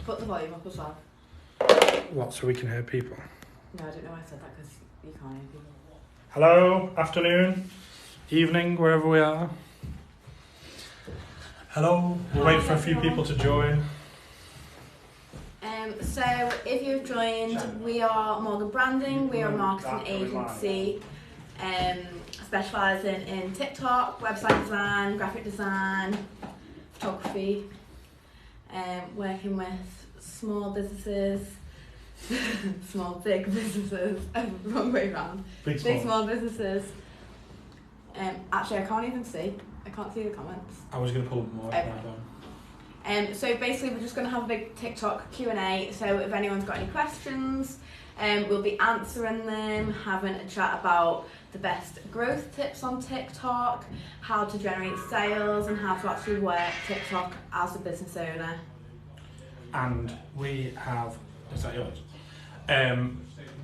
Put the volume up as well. What, so we can hear people? No, I don't know why I said that because you can't hear people. Hello, afternoon, evening, wherever we are. Hello, we'll wait for a few people to join. So if you've joined, we are Morgan Branding. We are a marketing agency specialising in TikTok, website design, graphic design, photography, working with small businesses, big businesses, wrong way round. Big small businesses. Actually, I can't even see. I can't see the comments. I was going to pull them more. Okay. So basically we're just going to have a big TikTok Q&A, so if anyone's got any questions, we'll be answering them, having a chat about the best growth tips on TikTok, how to generate sales and how to actually work TikTok as a business owner. And we have, is that yours?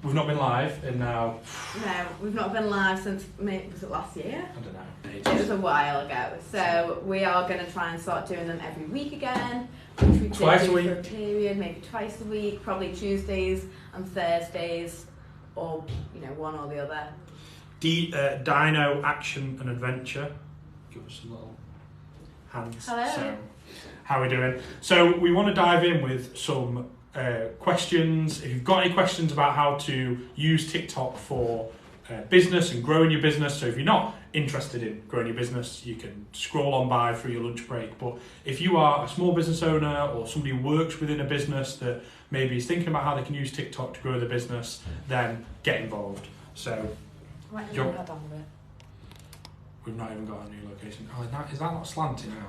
We've not been live in now... No, we've not been live since, maybe, was it last year? I don't know. It was a while ago. So we are going to try and start doing them every week again. Which we twice a week? For a period, maybe twice a week, probably Tuesdays and Thursdays, or, one or the other. Dino Action and Adventure. Give us some little hands. Hello. So, how are we doing? So we want to dive in with some questions. If you've got any questions about how to use TikTok for business and growing your business, so if you're not interested in growing your business, you can scroll on by through your lunch break. But if you are a small business owner or somebody who works within a business that maybe is thinking about how they can use TikTok to grow their business, then get involved. So we've not even got a new location. Oh, is that not slanty now?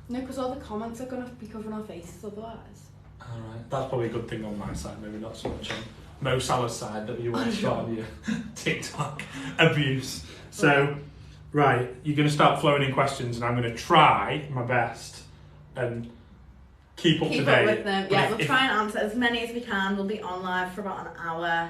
No, because all the comments are going to be covering our faces otherwise. Alright, that's probably a good thing on my side, maybe not so much on Mo Salah's side that you want to shot on your TikTok abuse. So, right, you're going to start flowing in questions and I'm going to try my best and keep up to date. Keep up with them, yeah, we'll try and answer as many as we can. We'll be on live for about an hour,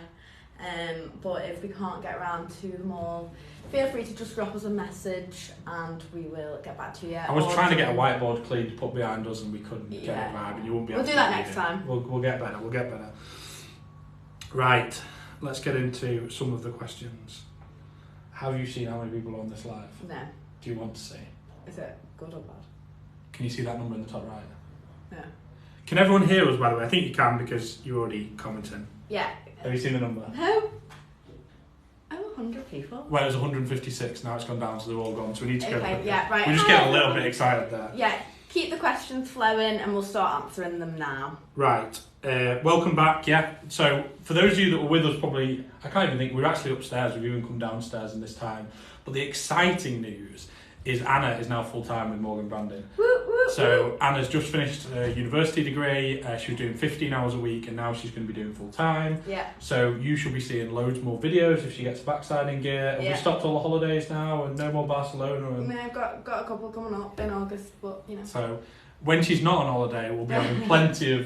but if we can't get around to them all, feel free to just drop us a message and we will get back to you. I was trying to get a whiteboard clean to put behind us and we couldn't get it right, and you won't be able to. We'll do that next time. We'll get better. Right, let's get into some of the questions. Have you seen how many people are on this live? No. Do you want to see? Is it good or bad? Can you see that number in the top right? Yeah. Can everyone hear us, by the way? I think you can because you're already commenting. Yeah. Have you seen the number? No. 100 people. Well, it was 156, now it's gone down, so they're all gone, so we need to go. Okay, yeah, right. We're just getting a little bit excited there. Yeah, keep the questions flowing and we'll start answering them now. Right, welcome back, yeah. So, for those of you that were with us probably, I can't even think, we're actually upstairs, we've even come downstairs in this time. But the exciting news is Anna is now full-time with Morgan Branding. Woo, woo, So woo. Anna's just finished a university degree, she was doing 15 hours a week and now she's going to be doing full-time. Yeah. So you should be seeing loads more videos if she gets backside in gear. Have we stopped all the holidays now and no more Barcelona? And... No, I've got a couple coming up in August, but So when she's not on holiday, we'll be having plenty of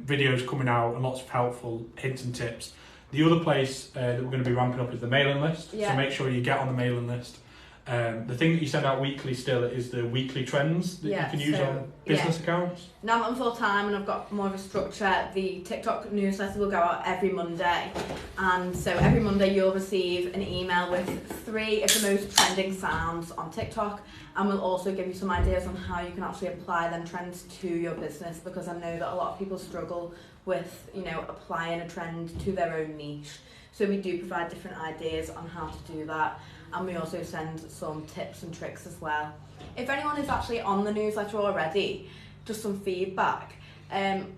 videos coming out and lots of helpful hints and tips. The other place that we're going to be ramping up is the mailing list, so make sure you get on the mailing list. The thing that you send out weekly still is the weekly trends that you can use on business accounts. Now that I'm full time and I've got more of a structure, the TikTok newsletter will go out every Monday, and so every Monday you'll receive an email with 3 of the most trending sounds on TikTok, and we'll also give you some ideas on how you can actually apply them trends to your business, because I know that a lot of people struggle with applying a trend to their own niche. So we do provide different ideas on how to do that, and we also send some tips and tricks as well. If anyone is actually on the newsletter already, just some feedback.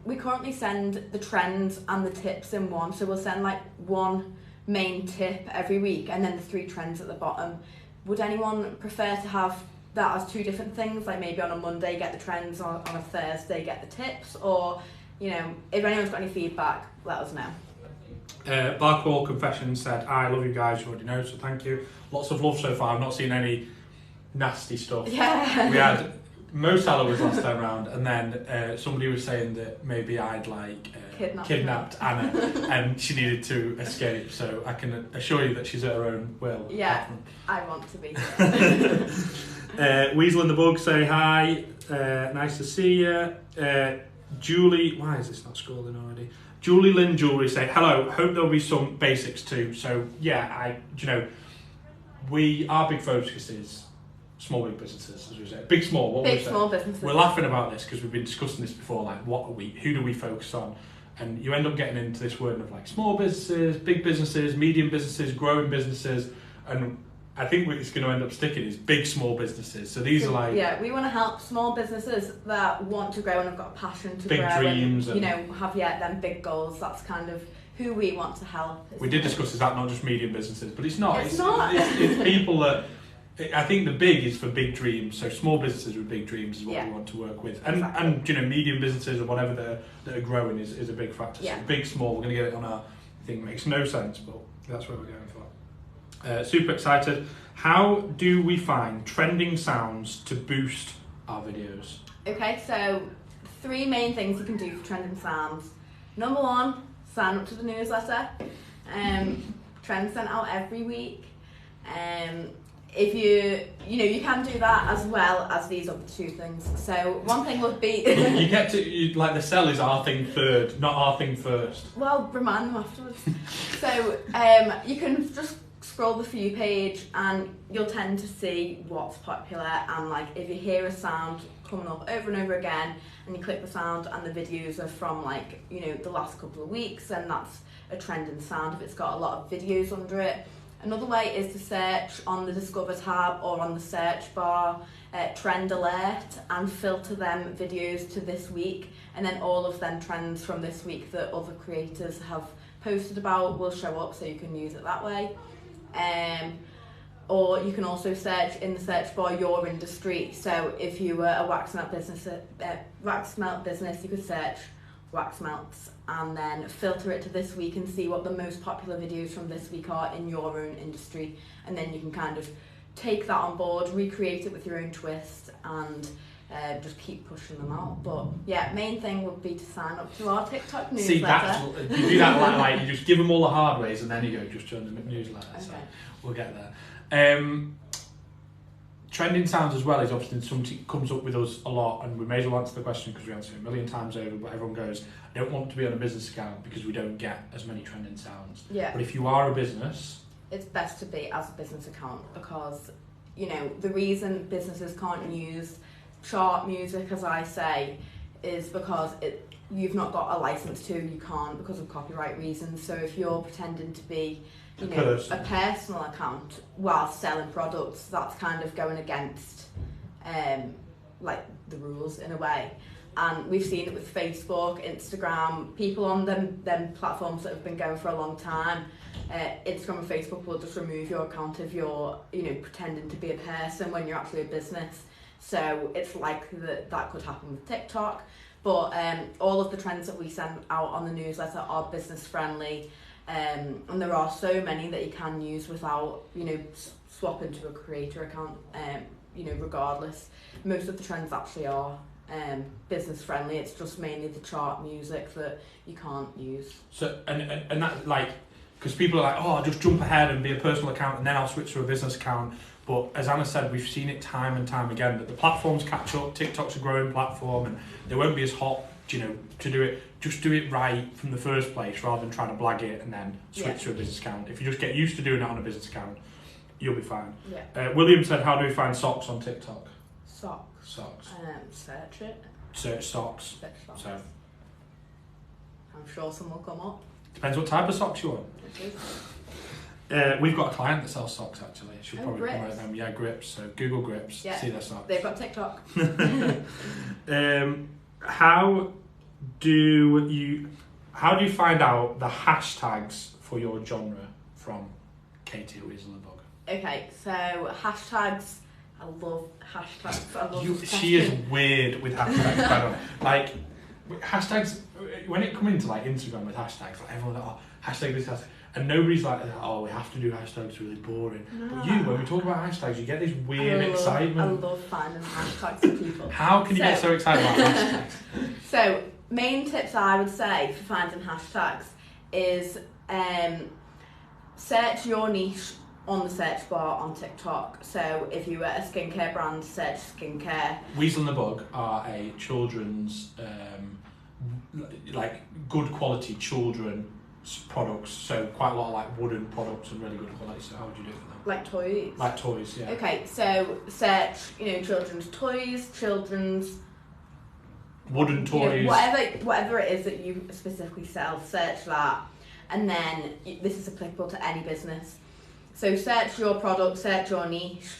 We currently send the trends and the tips in one, so we'll send like one main tip every week and then the 3 trends at the bottom. Would anyone prefer to have that as 2 different things, like maybe on a Monday get the trends, on a Thursday get the tips, or if anyone's got any feedback, let us know. Barcall Confession said, I love you guys, you already know, so thank you. Lots of love so far. I've not seen any nasty stuff. Yeah. We had Mo Salah was last time round, and then somebody was saying that maybe I'd kidnapped Anna and she needed to escape, so I can assure you that she's at her own will. Yeah, I want to be. Weasel and the Bug say hi. Nice to see you. Julie, why is this not scrolling already? Julie Lynn Jewelry say, hello, hope there'll be some basics too. So yeah, our big focus is small, big businesses, as we say. Big, small, what big, small businesses. We're laughing about this because we've been discussing this before, like who do we focus on? And you end up getting into this word of like small businesses, big businesses, medium businesses, growing businesses, and I think what it's going to end up sticking is big, small businesses. So these are like... Yeah, we want to help small businesses that want to grow and have got a passion to big grow. Big dreams. And, have them big goals. That's kind of who we want to help. We did discuss, is that not just medium businesses? But it's not. It's not. It's people that... I think the big is for big dreams. So small businesses with big dreams is what we want to work with. And, exactly. and medium businesses or whatever that are growing is a big factor. Yeah. So big, small, we're going to get it on our thing. Makes no sense, but that's what we're going for. Super excited. How do we find trending sounds to boost our videos? Okay, so 3 main things you can do for trending sounds. Number 1, sign up to the newsletter. Trends sent out every week. If you can do that as well as these other 2 things. So one thing would be you get to like the sell is our thing third, not our thing first. Well, remind them afterwards. So you can just scroll the For You page and you'll tend to see what's popular, and like if you hear a sound coming up over and over again and you click the sound and the videos are from the last couple of weeks, then that's a trending sound if it's got a lot of videos under it. Another way is to search on the Discover tab or on the search bar, trend alert, and filter them videos to this week, and then all of them trends from this week that other creators have posted about will show up, so you can use it that way. Or you can also search in the search bar your industry. So if you were a wax melt business, you could search wax melts and then filter it to this week and see what the most popular videos from this week are in your own industry, and then you can kind of take that on board, recreate it with your own twist, and just keep pushing them out. But yeah, main thing would be to sign up to our TikTok newsletter. See, you do that like you just give them all the hard ways and then you go just join the newsletter. Okay. So we'll get there. Trending sounds as well is often something that comes up with us a lot, and we may as well answer the question because we answer it a million times over, but everyone goes, I don't want to be on a business account because we don't get as many trending sounds. Yeah. But if you are a business... It's best to be as a business account because, the reason businesses can't use chart music, as I say, is because you've not got a license to, you can't because of copyright reasons. So if you're pretending to be a personal account while selling products, that's kind of going against the rules in a way. And we've seen it with Facebook, Instagram, people on them platforms that have been going for a long time. Instagram and Facebook will just remove your account if you're pretending to be a person when you're actually a business. So it's likely that could happen with TikTok. But all of the trends that we send out on the newsletter are business friendly. And there are so many that you can use without swapping to a creator account, regardless. Most of the trends actually are business friendly. It's just mainly the chart music that you can't use. So and that because people are like, oh, I'll just jump ahead and be a personal account and then I'll switch to a business account. But as Anna said, we've seen it time and time again that the platforms catch up. TikTok's a growing platform and they won't be as hot, to do it. Just do it right from the first place rather than trying to blag it and then switch to a business account. If you just get used to doing it on a business account, you'll be fine. Yeah. William said, how do we find socks on TikTok? Socks. Search it. Search socks. So I'm sure some will come up. Depends what type of socks you want. We've got a client that sells socks actually. She'll probably promote them. Yeah, Grips. So Google Grips. Yeah. See their socks. They've got TikTok. How do you find out the hashtags for your genre from Katie at Weasel the Bug? Okay, so hashtags. I love hashtags. She is weird with hashtags. By the way. Like hashtags, when it come into Instagram with hashtags, everyone hashtag this, hashtag, and nobody's like, oh, we have to do hashtags. It's really boring. No. But when we talk about hashtags, you get this weird excitement. I love finding hashtags for people. How can you get so excited about hashtags? So main tips I would say for finding hashtags is search your niche on the search bar on TikTok. So if you were a skincare brand, search skincare. Weasel and the Bug are a children's, like good quality children's products. So quite a lot of like wooden products and really good quality. So how would you do it for them? Like toys? Like toys, yeah. Okay, so search, children's toys, children's... Wooden toys. Whatever it is that you specifically sell, search that. And then this is applicable to any business. So search your product, search your niche,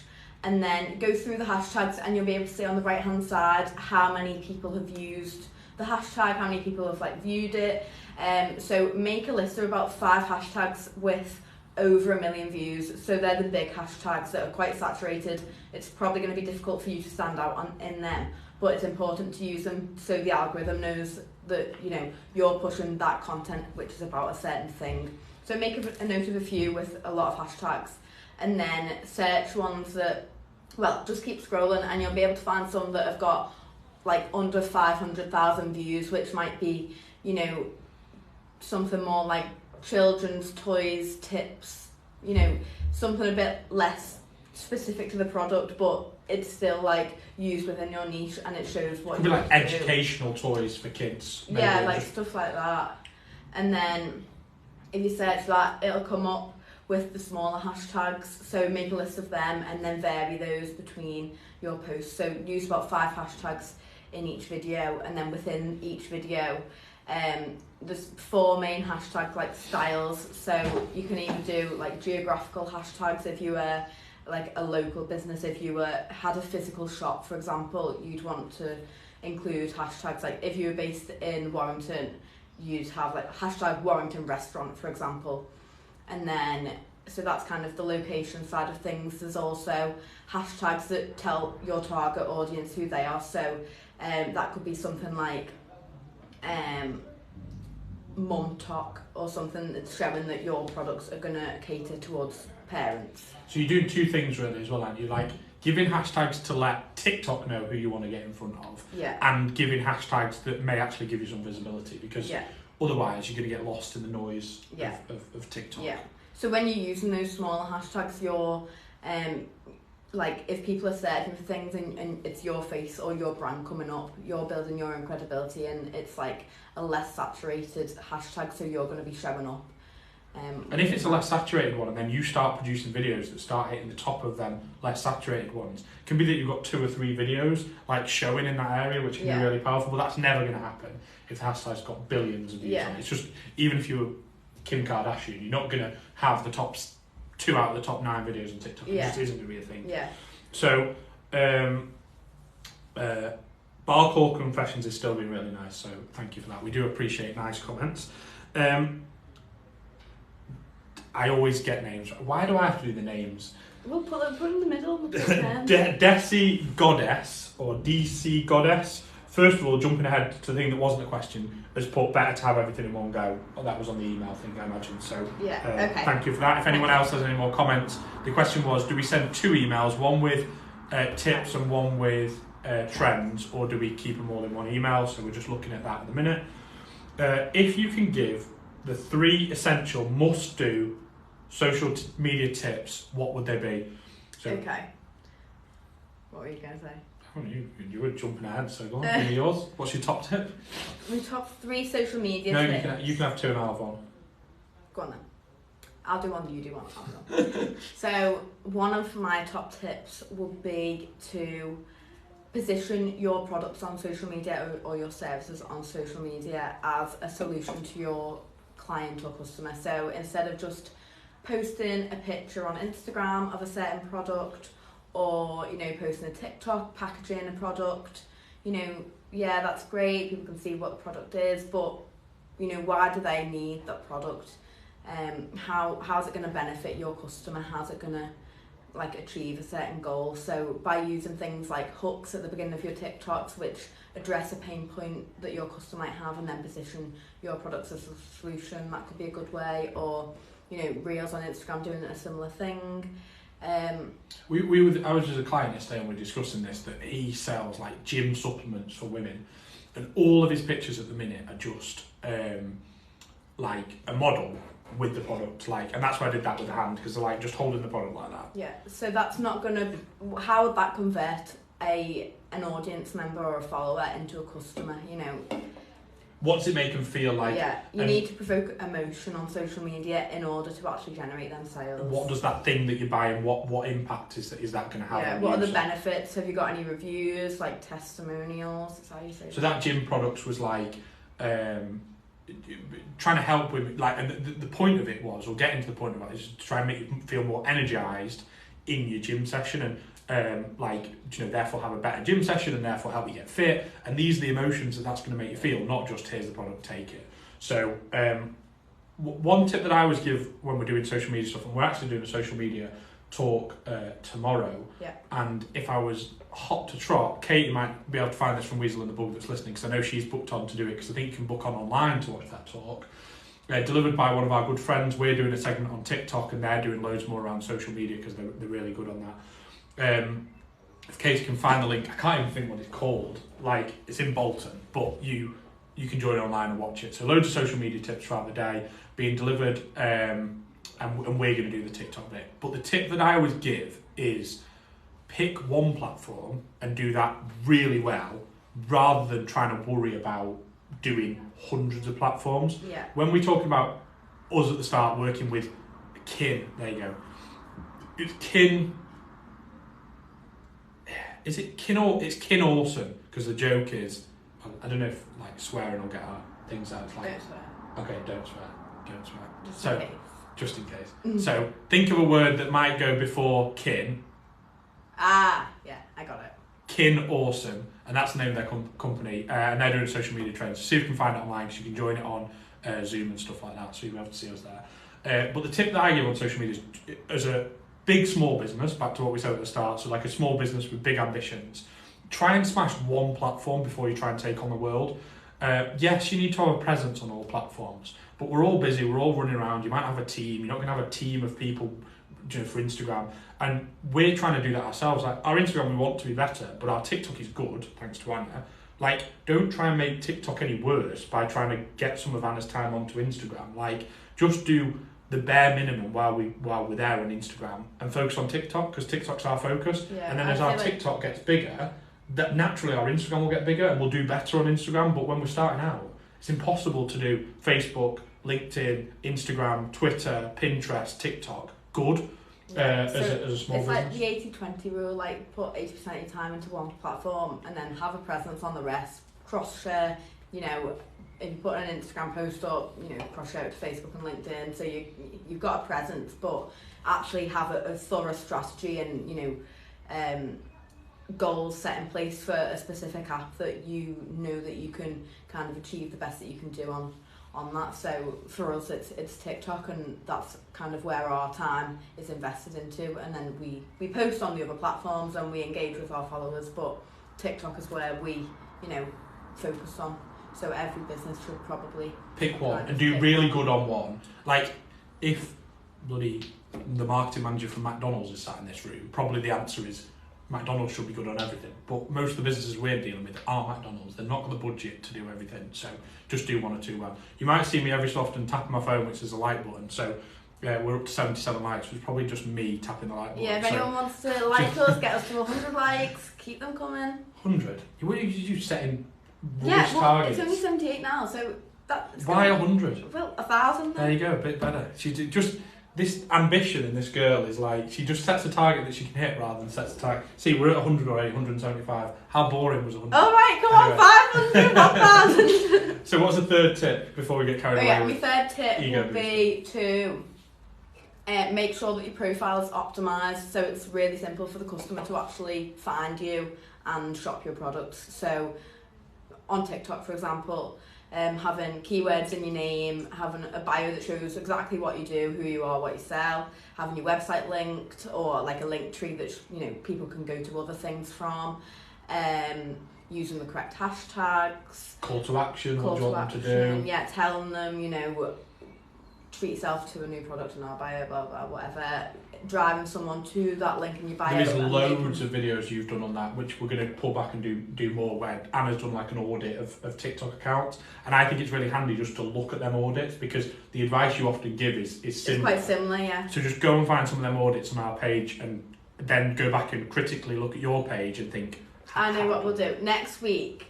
and then go through the hashtags, and you'll be able to see on the right hand side how many people have used the hashtag, how many people have viewed it. So make a list of about 5 hashtags with over 1 million views. So they're the big hashtags that are quite saturated. It's probably going to be difficult for you to stand out in them, but it's important to use them so the algorithm knows that you're pushing that content which is about a certain thing. So make a note of a few with a lot of hashtags, and then search ones that, just keep scrolling, and you'll be able to find some that have got under 500,000 views, which might be something more like children's toys tips, something a bit less specific to the product, but it's still used within your niche, and it shows what could be educational toys for kids. Maybe. Yeah, stuff like that. And then if you search that, it'll come up with the smaller hashtags. So make a list of them and then vary those between your posts. So use about 5 hashtags in each video, and then within each video there's 4 main hashtags like styles. So you can even do geographical hashtags if you were a local business. If you had a physical shop, for example, you'd want to include hashtags if you were based in Warrington, you'd have hashtag Warrington restaurant, for example. And then so that's kind of the location side of things. There's also hashtags that tell your target audience who they are. So that could be something like mum talk, or something that's showing that your products are going to cater towards parents. So you're doing 2 things really as well, aren't you? Giving hashtags to let TikTok know who you want to get in front of, and giving hashtags that may actually give you some visibility, because otherwise you're going to get lost in the noise of TikTok. Yeah. So when you're using those smaller hashtags, you're if people are searching for things and it's your face or your brand coming up, you're building your own credibility, and it's a less saturated hashtag, so you're going to be showing up. And if it's a less saturated one, and then you start producing videos that start hitting the top of them less saturated ones, it can be that you've got 2 or 3 videos showing in that area, which can be really powerful. But that's never going to happen if the hashtag's got billions of views on it. It's just, even if you're Kim Kardashian, you're not going to have the top 2 out of the top 9 videos on TikTok. It just isn't going to be a thing. Yeah. So, Barcall Confessions is still being really nice. So thank you for that. We do appreciate nice comments. I always get names. Why do I have to do the names? We'll put them in the middle. We'll Desi Goddess, or DC Goddess. First of all, jumping ahead to the thing that wasn't a question, has put better to have everything in one go. That was on the email thing, I imagine. So okay. Thank you for that. If anyone else has any more comments, the question was, do we send 2 emails, one with tips and one with trends, or do we keep them all in one email? So we're just looking at that at the minute. If you can give the 3 essential must-do social media tips, what would they be? So, okay. What were you going to say? Oh, you were jumping ahead, so go on, give me yours. What's your top tip? My top 3 social media tips. No, you can have 2 and I'll have 1. Go on then. I'll do one, you do one, I'll do one. So one of my top tips would be to position your products on social media or your services on social media as a solution to your client or customer. So instead of just posting a picture on Instagram of a certain product, or posting a TikTok packaging a product, that's great, people can see what the product is, but why do they need that product? How's it going to benefit your customer? How's it going to achieve a certain goal? So by using things like hooks at the beginning of your TikToks, which address a pain point that your customer might have, and then position your products as a solution, that could be a good way. Or reels on Instagram doing a similar thing. I was just a client yesterday, and we were discussing this, that he sells gym supplements for women, and all of his pictures at the minute are just a model with the product, like, and that's why I did that with the hand, because they're like just holding the product like that. Yeah, so that's not gonna. How would that convert an audience member or a follower into a customer? You know. What does it make them feel like? Yeah, you need to provoke emotion on social media in order to actually generate them sales. What does that thing that you're buying, what impact is that going to have? Yeah, on what you? are the benefits? Have you got any reviews, like testimonials? Is that how you say so that gym products was like trying to help with, like, and the point of it was, or getting to the point of it, is to try and make you feel more energised in your gym session, and like, you know, therefore have a better gym session and therefore help you get fit. And these are the emotions that's going to make you feel, not just here's the product, take it. So one tip that I always give when we're doing social media stuff, and we're actually doing a social media talk tomorrow, and if I was hot to trot, Katie might be able to find this from Weasel and the Bug that's listening, because I know she's booked on to do it, because I think you can book on online to watch that talk. Delivered by one of our good friends. We're doing a segment on TikTok, and they're doing loads more around social media because they're really good on that. If Katie can find the link, I can't even think what it's called. Like, it's in Bolton, but you can join online and watch it. So loads of social media tips throughout the day being delivered, and we're going to do the TikTok bit. But the tip that I always give is pick one platform and do that really well, rather than trying to worry about doing hundreds of platforms. Yeah. When we're talking about us at the start working with Kin, there you go. It's Kin. Is it Kin or it's Kin Awesome? Because the joke is, I don't know if like swearing will get our things out. It's like, Don't swear. okay, don't swear. Just in case. Mm. So think of a word that might go before Kin. Ah, yeah, I got it. Kin Awesome, and that's the name of their company, and they're doing social media trends. So see if you can find it online, because you can join it on Zoom and stuff like that, so you'll be able to see us there. But the tip that I give on social media is, as a big small business, back to what we said at the start, so like a small business with big ambitions, try and smash one platform before you try and take on the world. Yes, you need to have a presence on all platforms, but we're all busy, we're all running around. You might have a team, you're not going to have a team of people, you know, for Instagram, and we're trying to do that ourselves. Like, our Instagram, we want to be better, but our TikTok is good, thanks to Anna. Like, don't try and make TikTok any worse by trying to get some of Anna's time onto Instagram. Like, just do the bare minimum while we're there on Instagram, and focus on TikTok, because TikTok's our focus. Yeah, and then as our TikTok gets bigger, that naturally our Instagram will get bigger and we'll do better on Instagram. But when we're starting out, it's impossible to do Facebook, LinkedIn, Instagram, Twitter, Pinterest, TikTok good as a small it's business. like the 80-20 rule, like put 80% of your time into one platform and then have a presence on the rest, cross share. You know, if you put an Instagram post up, you know, cross share it to Facebook and LinkedIn, so you've got a presence, but actually have a thorough strategy and, you know, goals set in place for a specific app that you know that you can kind of achieve the best that you can do on that. So for us, it's TikTok, and that's kind of where our time is invested into, and then we post on the other platforms and we engage with our followers, but TikTok is where we, you know, focus on. So every business should probably pick one and do really good on one. Like, if bloody the marketing manager from McDonald's is sat in this room, probably the answer is McDonald's should be good on everything. But most of the businesses we're dealing with are McDonald's. They're not got the budget to do everything, so just do one or two well. You might see me every so often tapping my phone, which is a like button. So we're up to 77 likes, which is probably just me tapping the like button. Yeah, if anyone wants to like us, get us to 100 likes, keep them coming. 100? What are you setting rubbish targets? It's only 78 now, so that's why 100? Well, 1,000 then. There you go, a bit better. This ambition in this girl is like, she just sets a target that she can hit rather than sets a target. See, we're at 100 already, 175. How boring was 100? All right, come on, 500, 1,000. So what's the third tip before we get carried away? My third tip would be to make sure that your profile is optimised, so it's really simple for the customer to actually find you and shop your products. So on TikTok, for example, having keywords in your name, having a bio that shows exactly what you do, who you are, what you sell, having your website linked, or like a link tree that, you know, people can go to other things from, using the correct hashtags, call to action, what you want them to do. Yeah, telling them, you know, treat yourself to a new product in our bio, blah, blah, whatever, driving someone to that link in your bio. There is loads of videos you've done on that, which we're going to pull back and do more, where Anna's done like an audit of TikTok accounts. And I think it's really handy just to look at them audits, because the advice you often give is similar. It's quite similar, yeah. So just go and find some of them audits on our page and then go back and critically look at your page and think, I know what we'll do. Next week,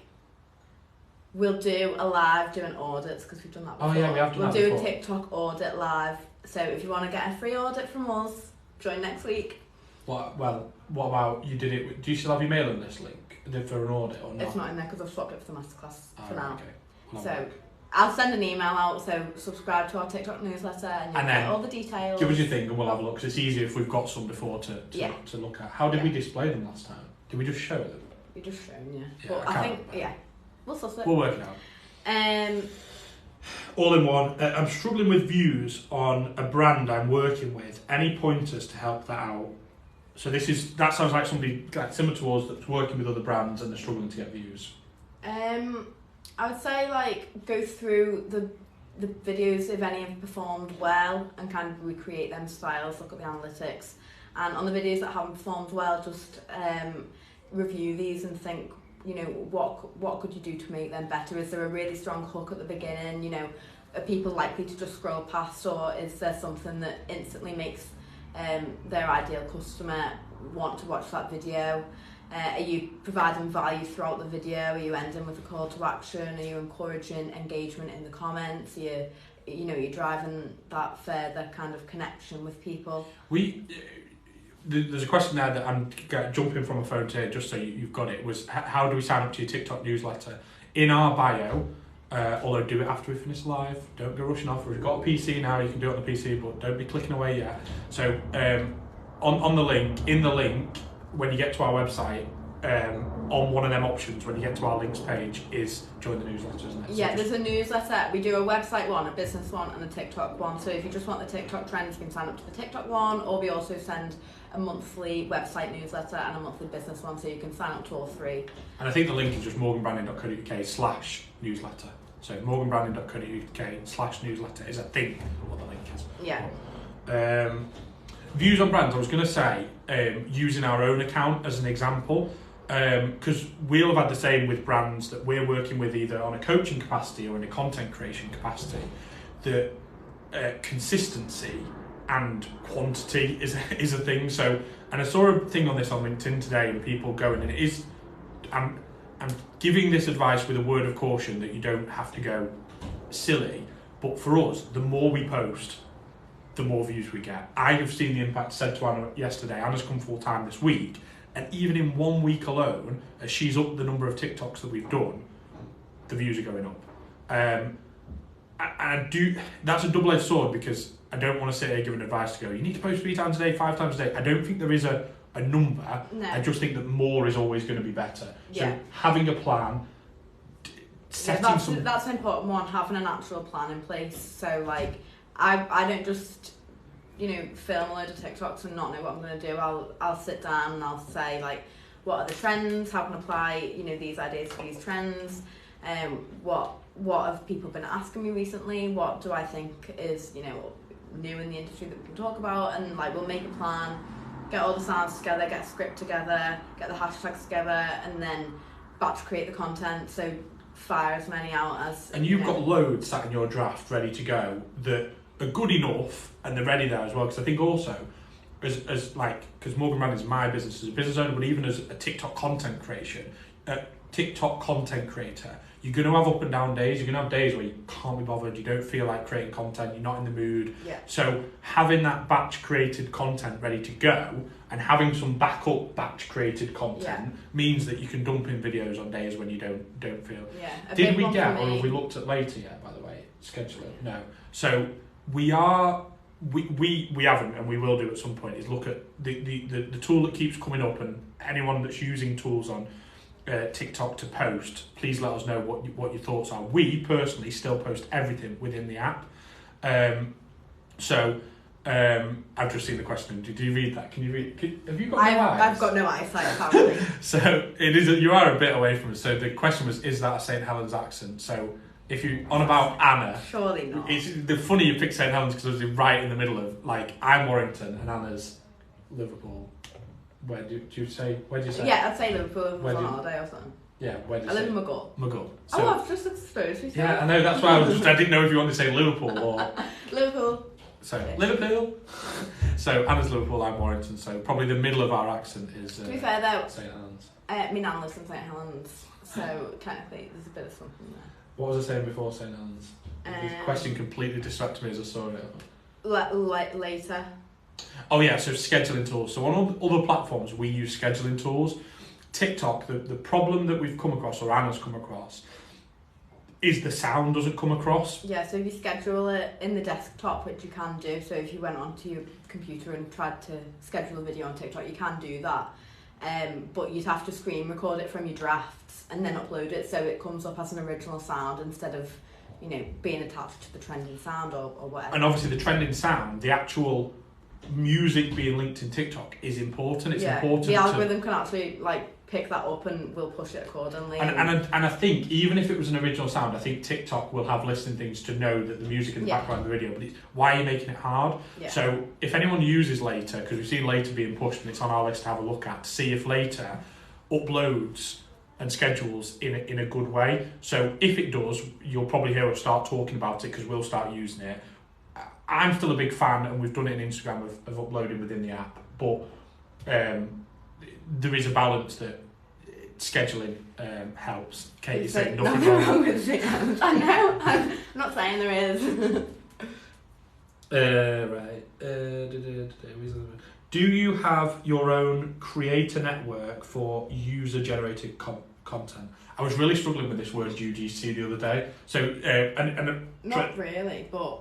we'll do a live doing audits, because we've done that before. Oh yeah, we have done We'll that do before. a TikTok audit live. So if you want to get a free audit from us, join next week. What about you did it? Do you still have your mailing list link for an audit or not? It's not in there because I've swapped it for the masterclass for now. Okay. Well, So I'll send an email out, so subscribe to our TikTok newsletter and you'll get all the details. give us your thing and we'll have a look, because it's easier if we've got some before to look at. How did we display them last time? Did we just show them? We just shown, yeah. Yeah, But I think, we'll suss it. We'll work it out. All in one, I'm struggling with views on a brand I'm working with. Any pointers to help that out? So that sounds like somebody like similar to us that's working with other brands and they're struggling to get views. I would say go through the videos if any have performed well and kind of recreate them styles, look at the analytics, and on the videos that haven't performed well, just review these and think, what could you do to make them better? Is there a really strong hook at the beginning? Are people likely to just scroll past, or is there something that instantly makes their ideal customer want to watch that video? Are you providing value throughout the video? Are you ending with a call to action? Are you encouraging engagement in the comments? Are you're driving that further kind of connection with people? There's a question there that I'm jumping from a phone to, just so you've got it, was how do we sign up to your TikTok newsletter? In our bio, although do it after we finish live, don't go rushing off. If you've got a PC now, you can do it on the PC, but don't be clicking away yet. So on the link, in the link, when you get to our website, on one of them options, when you get to our links page, is join the newsletter, isn't it? Yeah, there's a newsletter. We do a website one, a business one, and a TikTok one. So if you just want the TikTok trends, you can sign up to the TikTok one, or we also send a monthly website newsletter and a monthly business one, so you can sign up to all three. And I think the link is just morganbranding.co.uk/newsletter. So morganbranding.co.uk/newsletter is, I think, what the link is. Yeah. Views on brands, I was going to say, using our own account as an example, because we'll have had the same with brands that we're working with, either on a coaching capacity or in a content creation capacity, that consistency and quantity is a thing. So, and I saw a thing on this on LinkedIn today, and people going, and it is, I'm giving this advice with a word of caution that you don't have to go silly, but for us, the more we post, the more views we get. I have seen the impact. Said to Anna yesterday, Anna's come full time this week, and even in 1 week alone, as she's upped the number of TikToks that we've done, the views are going up. That's a double-edged sword, because I don't want to sit here giving advice to go, you need to post 3 times a day, 5 times a day. I don't think there is a number. No. I just think that more is always going to be better. Yeah. So having a plan, setting that's an important one, having an actual plan in place. So I don't just film a load of TikToks and not know what I'm going to do. I'll sit down and I'll say what are the trends, how can I apply these ideas to these trends, what have people been asking me recently, what do I think is new in the industry that we can talk about, and we'll make a plan, get all the sounds together, get a script together, get the hashtags together, and then batch create the content. So fire as many out as. And you've got loads sat in your draft ready to go that are good enough, and they're ready there as well. Because I think also, because Morgan Branding is my business as a business owner, but even as a TikTok content creator, you're going to have up and down days. You're going to have days where you can't be bothered, you don't feel like creating content, you're not in the mood. Yeah. So having that batch created content ready to go and having some backup batch created content means that you can dump in videos on days when you don't feel. Yeah. Did we get, or have we looked at later yet, by the way, scheduling? No. So we haven't, and we will do at some point, is look at the tool that keeps coming up, and anyone that's using tools on TikTok to post, please let us know what your thoughts are. We personally still post everything within the app. I've just seen the question. Did you read that? Can you read? Have you got no eyes? I've got no eyesight, apparently. So you are a bit away from us. So the question was, is that a St. Helens accent? So if you on about Anna, Surely not. it's the funny you pick St Helens because it was right in the middle of like I'm Warrington and Anna's Liverpool. Where do you say? Where do you say? Yeah, I'd say Liverpool if it was Where on do you- holiday or something. Yeah, where do you I live say? in Maghull. Maghull. So, Oh, I've just exposed you. yeah, I know. That's why I didn't know if you wanted to say Liverpool or. Liverpool. So Liverpool. So Anna's Liverpool, I'm Warrington. So probably the middle of our accent is. To be fair though, St Helens. my nan lives in St Helens, so technically there's a bit of something there. What was I saying before St Helens? This question completely distracted me as I saw it. Later. Oh yeah, so scheduling tools. So on other platforms we use scheduling tools. TikTok, the problem that we've come across, or Anna's come across, is the sound doesn't come across. Yeah, so if you schedule it in the desktop, which you can do, so if you went onto your computer and tried to schedule a video on TikTok, you can do that. But you'd have to screen record it from your drafts and then upload it so it comes up as an original sound instead of, you know, being attached to the trending sound or whatever. And obviously the trending sound, the actual music being linked in TikTok is important. It's important. The algorithm can actually like pick that up and will push it accordingly. And I think even if it was an original sound, I think TikTok will have listening things to know that the music in the background of the video. But it's, why are you making it hard? Yeah. So if anyone uses Later, because we've seen Later being pushed and it's on our list to have a look at, to see if Later uploads and schedules in a good way. So if it does, you'll probably hear us start talking about it because we'll start using it. I'm still a big fan, and we've done it in Instagram of uploading within the app, but there is a balance that scheduling helps. Katie said nothing wrong with it. I know, I'm not saying there is. Right. Do you have your own creator network for user-generated content? I was really struggling with this word UGC the other day. So, Not really, but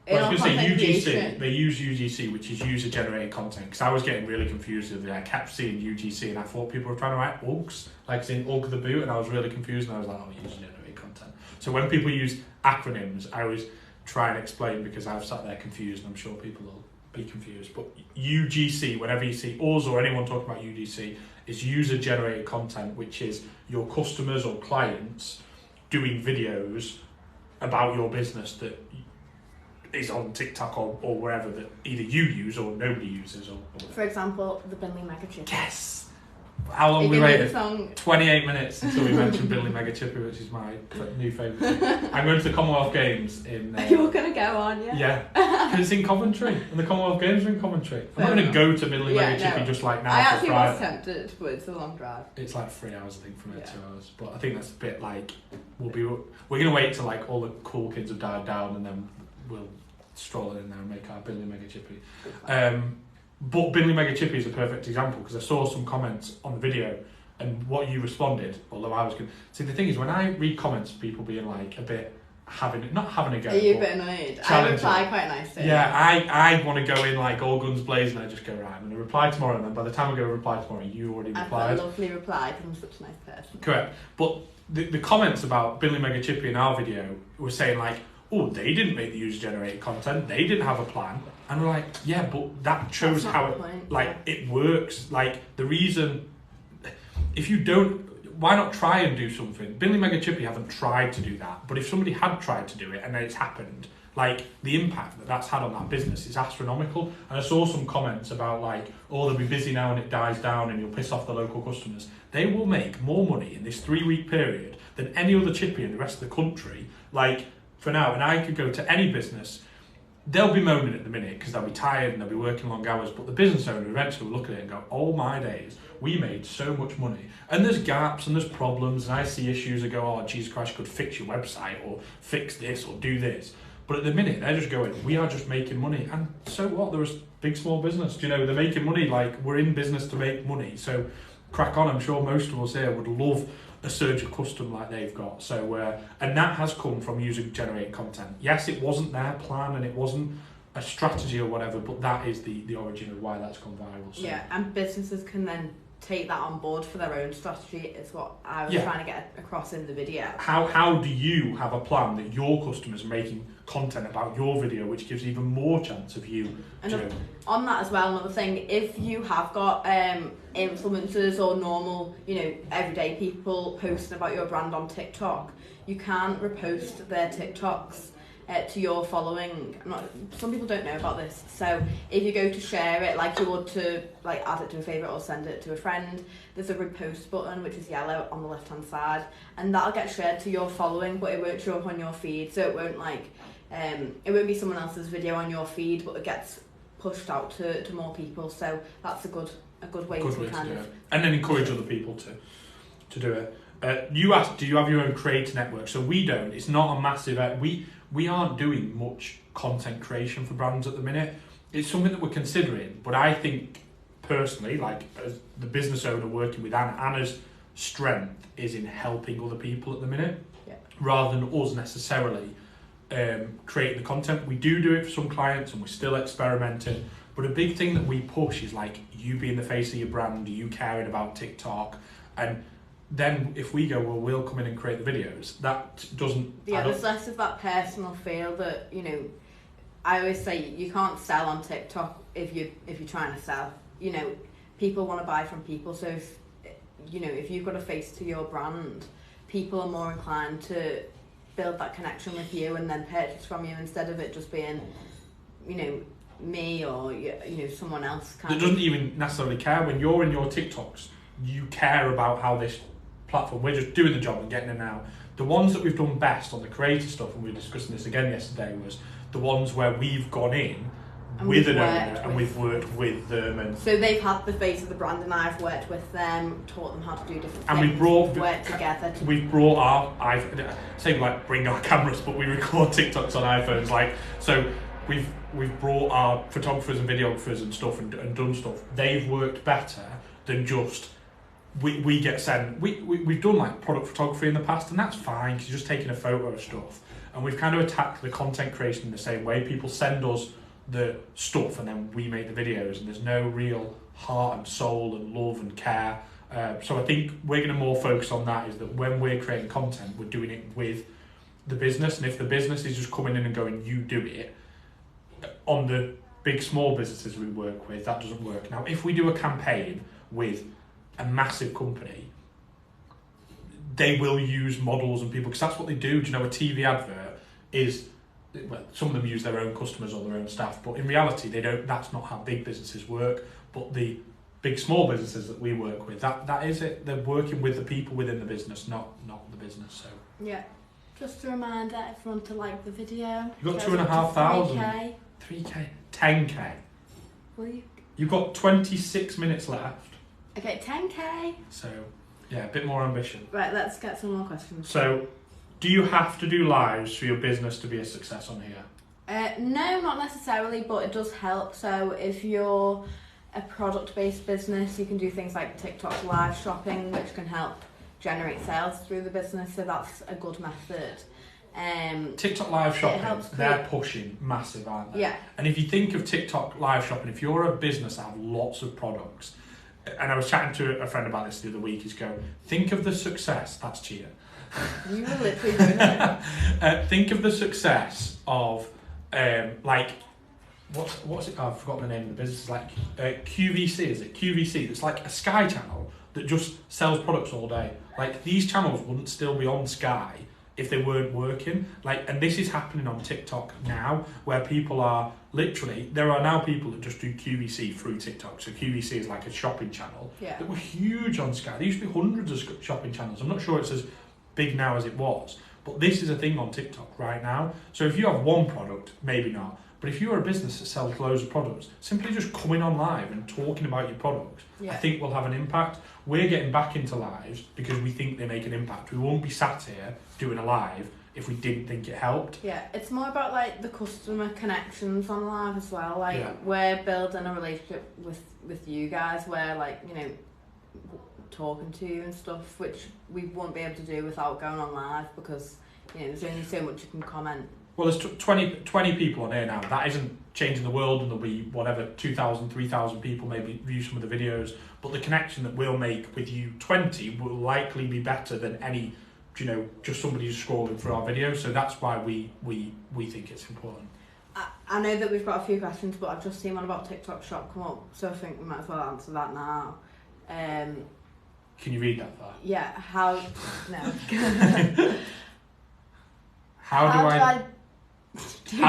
I was going to say UGC. Creation. They use UGC, which is user-generated content, because I was getting really confused the other day. I kept seeing UGC, and I thought people were trying to write UGs, like saying UG the boot, and I was really confused. And I was like, oh, user-generated content. So when people use acronyms, I always try and explain because I've sat there confused, and I'm sure people will be confused. But UGC, whenever you see us or anyone talking about UGC, is user-generated content, which is your customers or clients doing videos about your business that is on TikTok or wherever that either you use or nobody uses. Or For example, the Binley Mega Chippy. Yes! How long we waited? 28 minutes until we mentioned Binley Mega Chippy, which is my new favourite. I'm going to the Commonwealth Games in... You're going to go on, yeah? Yeah, because it's in Coventry, and the Commonwealth Games are in Coventry. I'm not going to go to Binley Mega Chippy just like now. I actually was tempted, but it's a long drive. It's like 3 hours, I think, from here, 2 hours. But I think that's a bit like we're going to wait till like all the cool kids have died down, and then we'll stroll in there and make our Binley Mega Chippy. But Binley Mega Chippy is a perfect example because I saw some comments on the video and what you responded, although I was good. See, the thing is, when I read comments, people being like a bit not having a go. Are you a bit annoyed? I reply quite nicely. Yeah, I want to go in like all guns blazing. I just go, right, I'm going to reply tomorrow, and then by the time I go reply tomorrow, you already replied. I've got a lovely reply because I'm such a nice person. Correct. But the comments about Binley Mega Chippy in our video were saying like, oh, they didn't make the user-generated content. They didn't have a plan. And we're like, yeah, but that shows how it works. Like, the reason, if you don't, why not try and do something? Binley Mega Chippy haven't tried to do that. But if somebody had tried to do it and then it's happened, like, the impact that that's had on that business is astronomical. And I saw some comments about, like, oh, they'll be busy now and it dies down and you'll piss off the local customers. They will make more money in this 3-week period than any other chippy in the rest of the country, like, for now. And I could go to any business. They'll be moaning at the minute because they'll be tired and they'll be working long hours, but the business owner eventually will look at it and go, oh my days, we made so much money. And there's gaps and there's problems, and I see issues that go, oh, Jesus Christ, you could fix your website or fix this or do this. But at the minute, they're just going, we are just making money. And so what? They're a big, small business. You know, they're making money. Like, we're in business to make money. So crack on. I'm sure most of us here would love a surge of custom like they've got. So, and that has come from user-generated content. Yes, it wasn't their plan and it wasn't a strategy or whatever, but that is the origin of why that's gone viral. So. Yeah, and businesses can then take that on board for their own strategy is what I was trying to get across in the video. How do you have a plan that your customers are making content about your video, which gives even more chance of you to... On that as well, another thing, if you have got influencers or normal, everyday people posting about your brand on TikTok, you can repost their TikToks to your following. Some people don't know about this, so if you go to share it like you would to add it to a favourite or send it to a friend, there's a repost button which is yellow on the left hand side, and that'll get shared to your following, but it won't show up on your feed, so it won't be someone else's video on your feed, but it gets pushed out to more people. So that's a good way to kind of... And then encourage other people to do it. You asked, do you have your own creator network? So we don't. It's not a massive... We aren't doing much content creation for brands at the minute. It's something that we're considering, but I think personally, as the business owner working with Anna's strength is in helping other people at the minute, rather than us necessarily creating the content. We do it for some clients and we're still experimenting, but a big thing that we push is you being the face of your brand, you caring about TikTok, and then if we go, well, we'll come in and create the videos, that doesn't... there's less of that personal feel that, I always say you can't sell on TikTok if you're trying to sell. People want to buy from people, so if you've got a face to your brand, people are more inclined to build that connection with you and then purchase from you, instead of it just being, me or someone else. That doesn't even necessarily care. When you're in your TikToks, you care about how this platform, we're just doing the job and getting it out. The ones that we've done best on the creator stuff, and we were discussing this again yesterday, was the ones where we've gone in with an owner and we've worked with them, and so they've had the face of the brand and I've worked with them, taught them how to do different and things, we've brought worked together. We've brought our bring our cameras, but we record TikToks on iPhones, so we've brought our photographers and videographers and stuff and done stuff. They've worked better than just we get sent. We've done product photography in the past, and that's fine because you're just taking a photo of stuff, and we've kind of attacked the content creation in the same way. People send us the stuff and then we make the videos, and there's no real heart and soul and love and care. So I think we're going to more focus on that, is that when we're creating content, we're doing it with the business, and if the business is just coming in and going, you do it, on the big small businesses we work with, that doesn't work. Now if we do a campaign with a massive company, they will use models and people, because that's what they do. Do you know, a TV advert is, well, some of them use their own customers or their own staff, but in reality they don't. That's not how big businesses work. But the big small businesses that we work with, that is it. They're working with the people within the business, not the business. So just a reminder, everyone, to like the video. You've got 2,500, 3K, 10K. Will you? You've got 26 minutes left. Okay, 10K. So a bit more ambition. Right, let's get some more questions. So, do you have to do lives for your business to be a success on here? No, not necessarily, but it does help. So if you're a product-based business, you can do things like TikTok live shopping, which can help generate sales through the business. So that's a good method. TikTok live shopping, they're pushing massive, aren't they? Yeah. And if you think of TikTok live shopping, if you're a business that have lots of products, and I was chatting to a friend about this the other week, he's going, think of the success, that's cheating. You were literally doing it. Think of the success of, what's it? I've forgotten the name of the business. QVC, is it? QVC. It's like a Sky channel that just sells products all day. These channels wouldn't still be on Sky if they weren't working. And this is happening on TikTok now, where people are literally, there are now people that just do QVC through TikTok. So QVC is like a shopping channel that were huge on Sky. There used to be hundreds of shopping channels. I'm not sure it's as big now as it was, but this is a thing on TikTok right now. So if you have one product, maybe not. But if you're a business that sells loads of products, simply just coming on live and talking about your products, I think will have an impact. We're getting back into lives because we think they make an impact. We won't be sat here doing a live if we didn't think it helped. Yeah, it's more about the customer connections on live as well. We're building a relationship with you guys where talking to you and stuff, which we won't be able to do without going on live, because there's only so much you can comment Well, there's 20 people on here now. That isn't changing the world, and there'll be whatever 2,000, 3,000 people maybe view some of the videos. But the connection that we'll make with you 20 will likely be better than any, just somebody who's scrolling through our videos. So that's why we think it's important. I know that we've got a few questions, but I've just seen one about TikTok Shop come up, so I think we might as well answer that now. Can you read that far? Yeah. How? No. How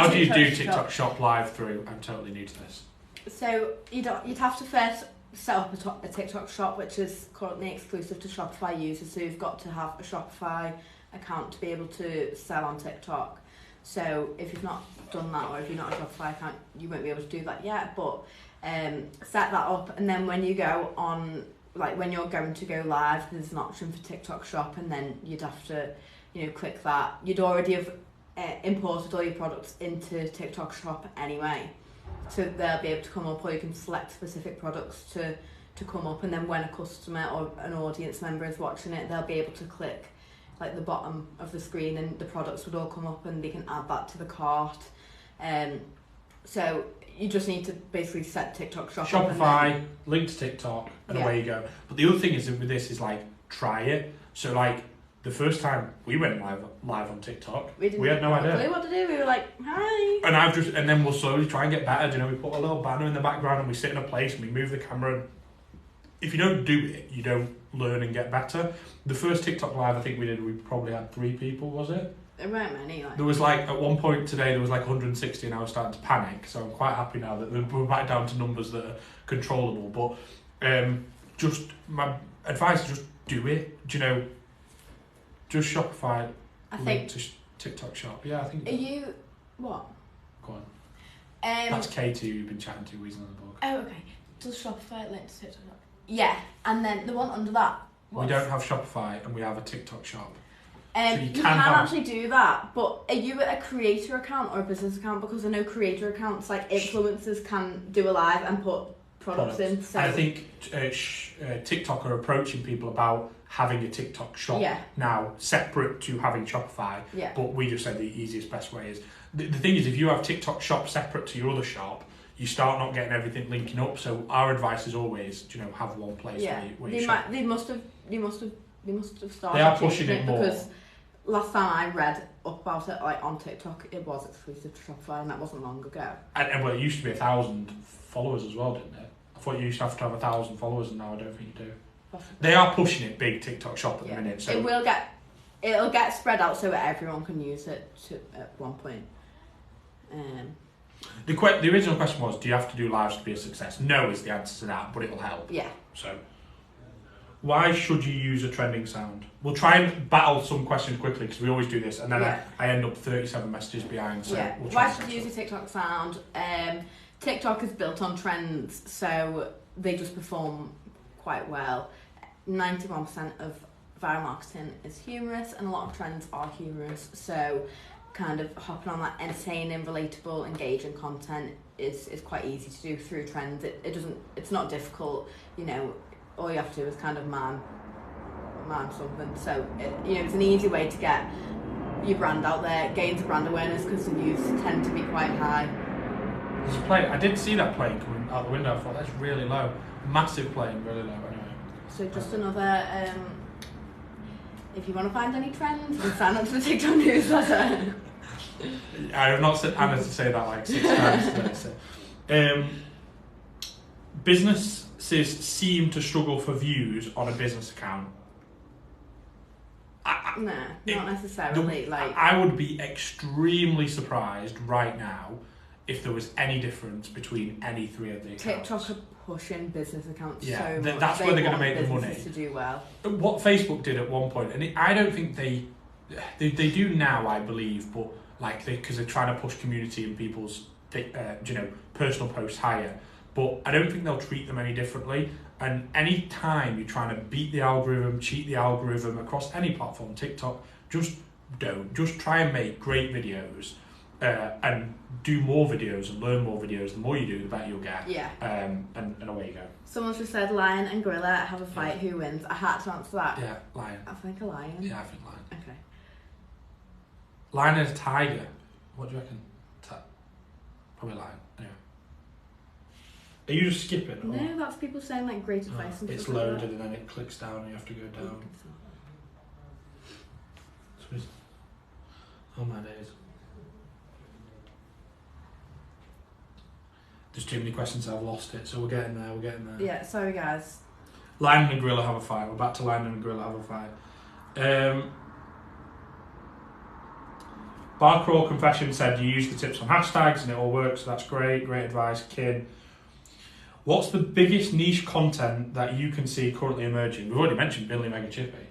do you do TikTok Shop live through? I'm totally new to this. So you'd have to first set up a TikTok Shop, which is currently exclusive to Shopify users. So you've got to have a Shopify account to be able to sell on TikTok. So if you've not done that, or if you're not a Shopify account, you won't be able to do that yet. But set that up, and then when you go on, like when you're going to go live, there's an option for TikTok Shop, and then you'd have to, click that. You'd already have imported all your products into TikTok Shop anyway, so they'll be able to come up, or you can select specific products to come up, and then when a customer or an audience member is watching it, they'll be able to click like the bottom of the screen, and the products would all come up, and they can add that to the cart. So you just need to basically set TikTok Shop Shopify, link to TikTok, and away you go. But the other thing is with this is try it. So the first time we went live on TikTok, we had no idea what to do. We were like, hi. And then we'll slowly try and get better. We put a little banner in the background, and we sit in a place, and we move the camera. If you don't do it, you don't learn and get better. The first TikTok live I think we did, we probably had 3 people, was it? There weren't many. There was at one point today there was 160, and I was starting to panic. So I'm quite happy now that we're back down to numbers that are controllable. But just my advice is just do it. Just Shopify. I think to TikTok Shop. Yeah, I think. Are you what? Go on. That's Katie who you've been chatting to, who's on the book. Oh, okay. Does Shopify link to TikTok? Yeah, and then the one under that. We don't have Shopify, and we have a TikTok Shop. So you can actually do that, but are you a creator account or a business account? Because I know creator accounts, like influencers, can do a live and put products in. So I think TikTok are approaching people about having a TikTok Shop now, separate to having Shopify. Yeah. But we just said the easiest, best way is the thing is, if you have TikTok Shop separate to your other shop, you start not getting everything linking up. So our advice is always, have one place where you shop. They must have started. They are pushing it more. Because last time I read up about it, on TikTok, it was exclusive to Shopify, and that wasn't long ago. And well, it used to be 1,000 followers as well, didn't it? I thought you used to have 1,000 followers, and now I don't think you do. Possibly. They are pushing it big, TikTok Shop at the minute. So it'll get spread out so that everyone can use it at one point. The original question was, do you have to do lives to be a success? No is the answer to that, but it'll help. Yeah. So, why should you use a trending sound? We'll try and battle some questions quickly, because we always do this, and then I end up 37 messages behind. So we'll try. Why should you use a TikTok sound? TikTok is built on trends, so they just perform quite well. 91% of viral marketing is humorous, and a lot of trends are humorous. So kind of hopping on that entertaining, relatable, engaging content is quite easy to do through trends. It's not difficult, all you have to do is kind of mime something. So it's an easy way to get your brand out there, gain some brand awareness, because the views tend to be quite high. There's a plane. I did see that plane coming out the window. I thought that's really low, massive plane, really low. Anyway. So just another. If you want to find any trends, you can sign up to the TikTok newsletter. I have not said Anna to say that 6 times today. So. Businesses seem to struggle for views on a business account. No, not necessarily. I would be extremely surprised right now if there was any difference between any 3 of the accounts. TikTok are pushing business accounts so much. That's where they're going to make the money. To do well. What Facebook did at one point, and I don't think they do now, I believe, but because they're trying to push community and people's personal posts higher. But I don't think they'll treat them any differently. And any time you're trying to beat the algorithm, cheat the algorithm across any platform, TikTok, just don't. Just try and make great videos and do more videos and learn more videos. The more you do, the better you'll get. Yeah. And away you go. Someone's just said lion and gorilla have a fight. Who wins? I had to answer that. Yeah, lion. I think a lion. Yeah, I think lion. Okay. Lion and a tiger. What do you reckon? Probably lying. Anyway. Are you just skipping? Or? No, that's people saying like great advice and It's stuff like loaded that. and then it clicks down and you have to go down. Oh my days. There's too many questions, I've lost it, so we're getting there. Yeah, sorry guys. Lion and Gorilla have a fight. We're back to Lion and Gorilla have a fight. Bar Crawl Confession said you use the tips on hashtags and it all works, so that's great advice. Kin, what's the biggest niche content that you can see currently emerging? We've already mentioned Billy Mega Chippy.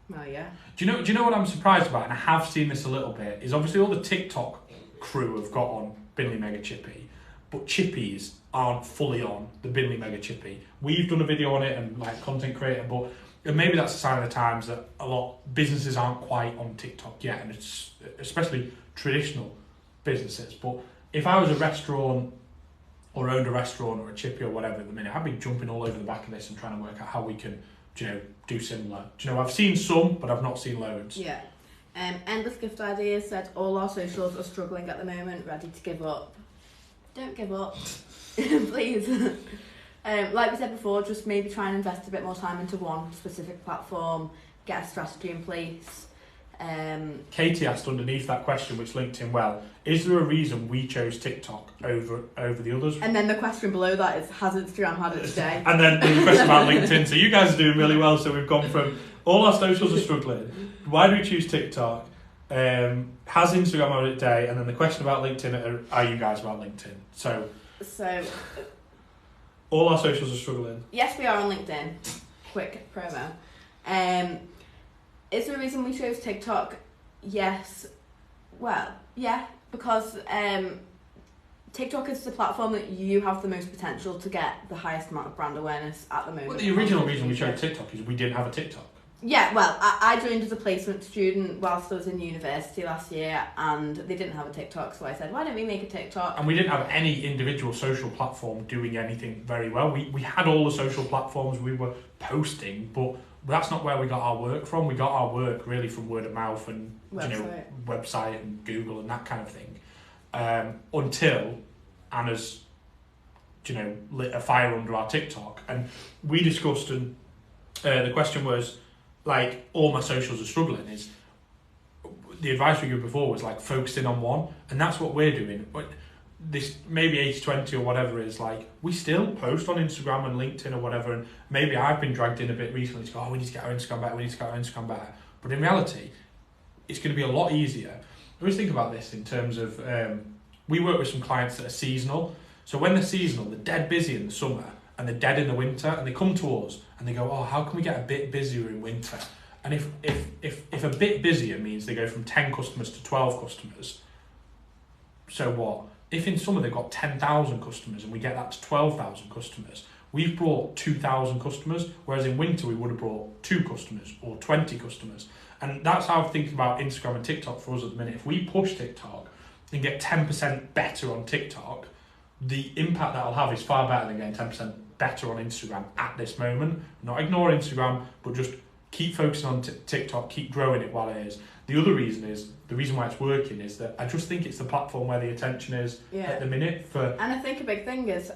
Well, yeah. Do you know what I'm surprised about, and I have seen this a little bit, is obviously all the TikTok crew have got on Billy Mega Chippy, but chippies aren't fully on the Billy Mega Chippy. We've done a video on it and like content creator, but and maybe that's a sign of the times that a lot businesses aren't quite on TikTok yet, and it's especially traditional businesses. But if I was a restaurant or owned a restaurant or a chippy or whatever at the minute, I'd be jumping all over the back of this and trying to work out how we can, do similar. I've seen some, but I've not seen loads. Yeah. Endless Gift Ideas said all our socials are struggling at the moment, ready to give up. Don't give up, please. Like we said before, just maybe try and invest a bit more time into one specific platform, get a strategy in place. Katie asked underneath that question, which linked in well, is there a reason we chose TikTok over the others? And then the question below that is, has Instagram had its day? And then the question about LinkedIn. So you guys are doing really well. So we've gone from all our socials are struggling. Why do we choose TikTok? Has Instagram had its day? And then the question about LinkedIn, are you guys about LinkedIn? So all our socials are struggling. Yes, we are on LinkedIn. Quick promo. Is there a reason we chose TikTok? Yes. Well, yeah, because TikTok is the platform that you have the most potential to get the highest amount of brand awareness at the moment. Well, the original reason we chose TikTok is we didn't have a TikTok. Yeah, well, I joined as a placement student whilst I was in university last year, and they didn't have a TikTok, so I said, why don't we make a TikTok? And we didn't have any individual social platform doing anything very well. We had all the social platforms we were posting, but that's not where we got our work from. We got our work really from word of mouth and website and Google and that kind of thing. Until Anna's, lit a fire under our TikTok, and we discussed, and the question was, like, all my socials are struggling. Is the advice we gave before was like focusing on one, and that's what we're doing. But this maybe 80-20 or whatever is like, we still post on Instagram and LinkedIn or whatever, and maybe I've been dragged in a bit recently to go, we need to get our Instagram better, but in reality it's going to be a lot easier. I always think about this in terms of we work with some clients that are seasonal, so when they're seasonal they're dead busy in the summer and they're dead in the winter, and they come to us and they go, how can we get a bit busier in winter? And if a bit busier means they go from 10 customers to 12 customers, so what? If in summer they've got 10,000 customers and we get that to 12,000 customers, we've brought 2,000 customers, whereas in winter we would have brought 2 customers or 20 customers. And that's how I'm thinking about Instagram and TikTok for us at the minute. If we push TikTok and get 10% better on TikTok, the impact that'll have is far better than getting 10% better on Instagram at this moment. Not ignore Instagram, but just keep focusing on TikTok, keep growing it while it is. The other reason is, the reason why it's working is that I just think it's the platform where the attention is at the minute. And I think a big thing is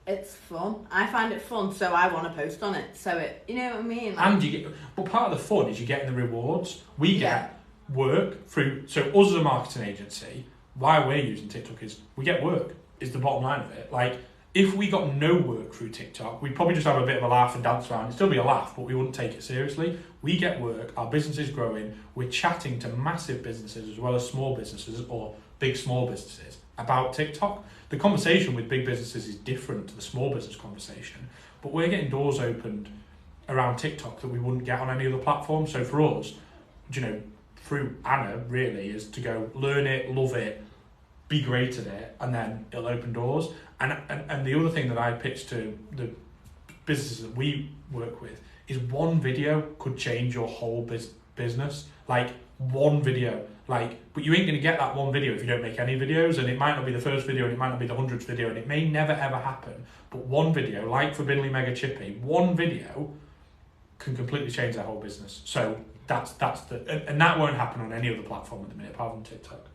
it's fun. I find it fun, so I want to post on it. So it, you know what I mean? Like, and but part of the fun is you're getting the rewards. We get work through, so us as a marketing agency, why we're using TikTok is we get work, is the bottom line of it. Like, if we got no work through TikTok, we'd probably just have a bit of a laugh and dance around. It'd still be a laugh, but we wouldn't take it seriously. We get work, our business is growing, we're chatting to massive businesses as well as small businesses or big small businesses about TikTok. The conversation with big businesses is different to the small business conversation, but we're getting doors opened around TikTok that we wouldn't get on any other platform. So for us, through Anna really, is to go learn it, love it, be great at it, and then it'll open doors. And the other thing that I pitch to the businesses that we work with is one video could change your whole business. Like, one video. But you ain't going to get that one video if you don't make any videos, and it might not be the first video and it might not be the 100th video, and it may never ever happen. But one video, like for Binley Mega Chippy, one video can completely change their whole business. So that's and that won't happen on any other platform at the minute apart from TikTok.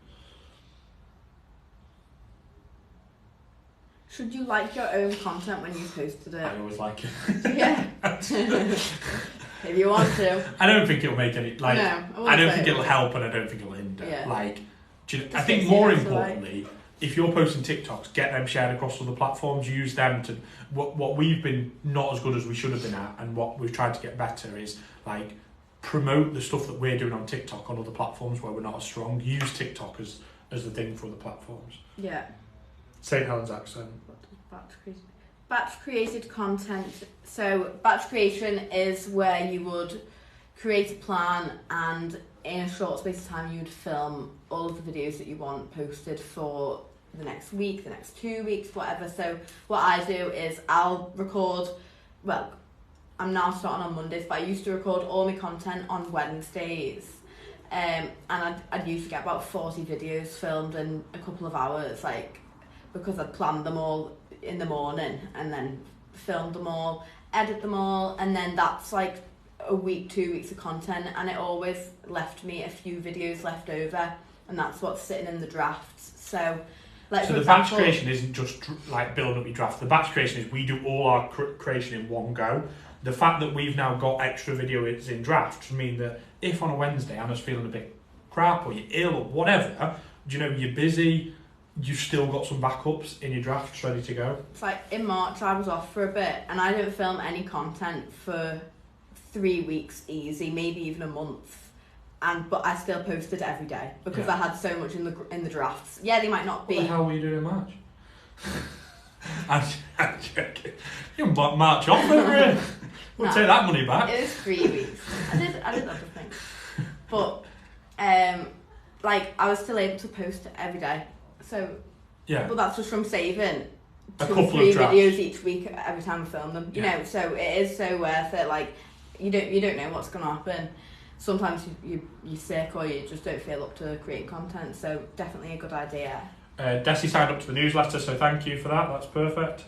Should you like your own content when you posted it? I always like it. Yeah. If you want to. I don't think it'll make any, like, no, I don't think it'll help and I don't think it'll hinder. Yeah. Like, I Just think gives more you an extra, importantly, if you're posting TikToks, get them shared across other platforms, use them to, what we've been not as good as we should have been at, and what we've tried to get better is, like, promote the stuff that we're doing on TikTok on other platforms where we're not as strong. Use TikTok as the thing for other platforms. Yeah. St. Helens accent. What does batch created content? So batch creation is where you would create a plan, and in a short space of time you would film all of the videos that you want posted for the next week, the next 2 weeks, whatever. So what I do is I'll record, well, I'm now starting on Mondays, but I used to record all my content on Wednesdays. And I'd usually get about 40 videos filmed in a couple of hours, like, because I'd planned them all in the morning and then filmed them all, edit them all, and then that's like a week, 2 weeks of content, and it always left me a few videos left over, and that's what's sitting in the drafts. So, like, so for the example, batch creation isn't just like building up your draft. The batch creation is we do all our creation in one go. The fact that we've now got extra videos in drafts mean that if on a Wednesday Anna's feeling a bit crap or you're ill or whatever, you're busy, you've still got some backups in your drafts ready to go. It's like in March I was off for a bit and I didn't film any content for 3 weeks easy, maybe even a month, but I still posted every day because I had so much in the drafts. Yeah, they might not be. What the hell were you doing in March? I'm joking. You can march off over it. We'll take that money back. It was 3 weeks. I did other things, but like I was still able to post every day. So yeah, but that's just from saving 2 or 3 videos each week every time I film them. You know, so it is so worth it. Like you don't know what's gonna happen. Sometimes you're sick or you just don't feel up to creating content. So definitely a good idea. Desi signed up to the newsletter, so thank you for that. That's perfect.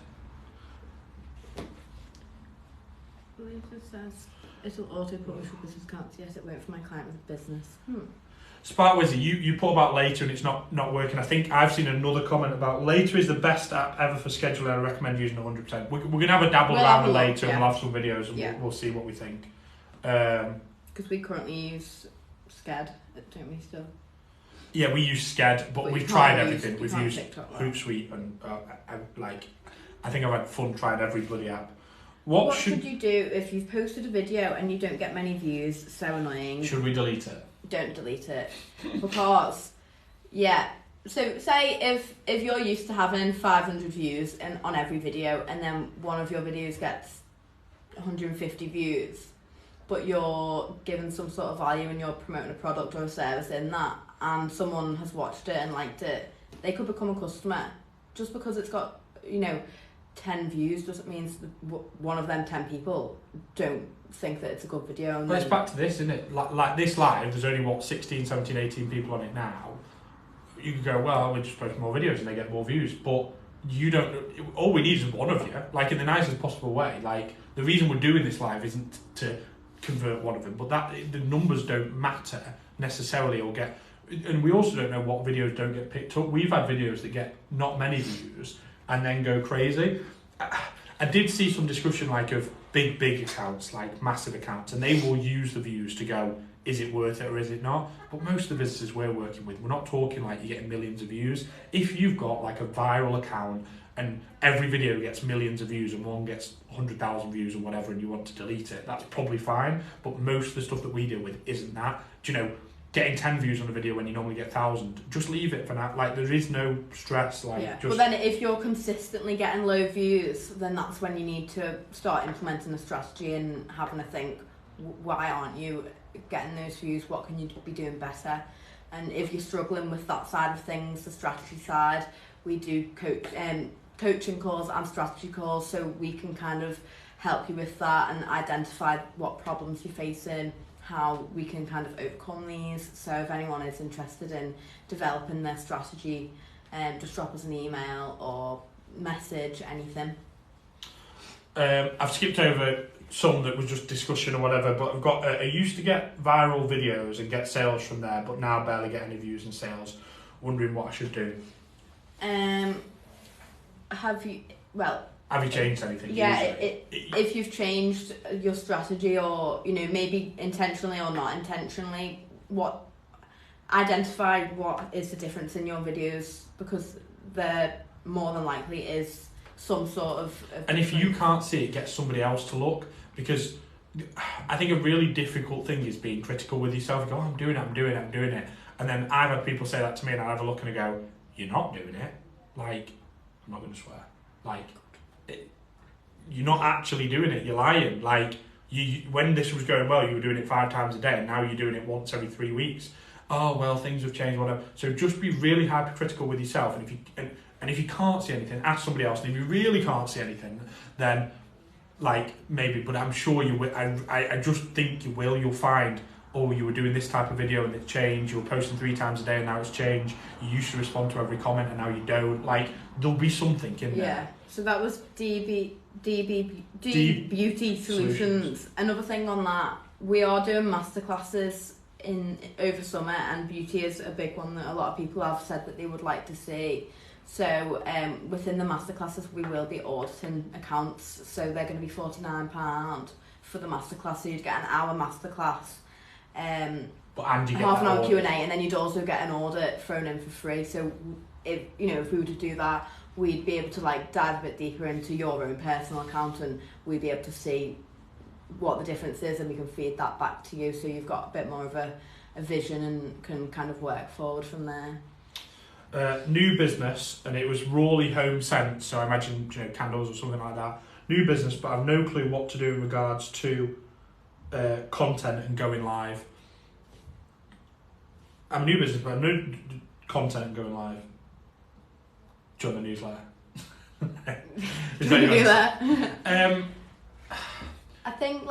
It says it'll auto-publish with business accounts. Yes, it won't for my client with business. Spark Wizzy, you put about Later and it's not working. I think I've seen another comment about Later is the best app ever for scheduling. I recommend using 100%. We're going to have a dabble around with Later and we'll have some videos and we'll see what we think. Because we currently use Sked, don't we still? Yeah, we use Sked, but we've tried everything. We've used Hootsuite and I think I've had fun trying every bloody app. What should you do if you've posted a video and you don't get many views? So annoying. Should we delete it? Don't delete it because so say if you're used to having 500 views on every video and then one of your videos gets 150 views, but you're given some sort of value and you're promoting a product or a service in that, and someone has watched it and liked it, they could become a customer. Just because it's got 10 views doesn't mean one of them 10 people don't think that it's a good video. Well, it's back to this, isn't it? Like this live, there's only 16, 17, 18 people on it now. You could go, well, we just post more videos and they get more views, but you don't. All we need is one of you, like in the nicest possible way. Like the reason we're doing this live isn't to convert one of them, but that the numbers don't matter necessarily or get. And we also don't know what videos don't get picked up. We've had videos that get not many views and then go crazy. I did see some discussion of big accounts, like massive accounts, and they will use the views to go, is it worth it or is it not? But most of the businesses we're working with, we're not talking like you're getting millions of views. If you've got like a viral account and every video gets millions of views and one gets 100,000 views or whatever and you want to delete it, that's probably fine. But most of the stuff that we deal with isn't that. Getting 10 views on a video when you normally get 1,000, just leave it for now. Like, there is no stress. But then if you're consistently getting low views, then that's when you need to start implementing a strategy and having a think, why aren't you getting those views? What can you be doing better? And if you're struggling with that side of things, the strategy side, we do coaching calls and strategy calls, so we can kind of help you with that and identify what problems you're facing, how we can kind of overcome these. So if anyone is interested in developing their strategy, just drop us an email or message, anything. I've skipped over some that was just discussion or whatever, but I've got I used to get viral videos and get sales from there, but now barely get any views and sales. Wondering what I should do. have you changed anything? Yeah, if you've changed your strategy, or maybe intentionally or not intentionally, identify what is the difference in your videos, because there more than likely is some sort of and if you can't see it, get somebody else to look, because I think a really difficult thing is being critical with yourself. You go, I'm doing it. And then I've had people say that to me, and I have a look and I go, you're not doing it. Like, I'm not going to swear. Like, you're not actually doing it. You're lying. Like, you when this was going well, you were doing it 5 times a day, and now you're doing it once every 3 weeks. Oh, well, things have changed, whatever. So just be really hypercritical with yourself. And if you can't see anything, ask somebody else. And if you really can't see anything, then like maybe, but I'm sure you will. I just think you will. You'll find, oh, you were doing this type of video and it changed. You were posting 3 times a day and now it's changed. You used to respond to every comment and now you don't. Like, there'll be something in there. Yeah. So that was DB Beauty Solutions. Another thing on that, we are doing masterclasses over summer, and beauty is a big one that a lot of people have said that they would like to see. So within the masterclasses, we will be auditing accounts. So they're going to be £49 for the masterclass. So you'd get an hour masterclass, and you get half an hour Q&A, and then you'd also get an audit thrown in for free. So if we were to do that, we'd be able to like dive a bit deeper into your own personal account, and we'd be able to see what the difference is, and we can feed that back to you, so you've got a bit more of a vision and can kind of work forward from there. New business, and it was rawly home scents, so I imagine candles or something like that. New business, but I've no clue what to do in regards to content and going live. I'm new business, but I've no content and going live. Join the newsletter. Is that do that? I think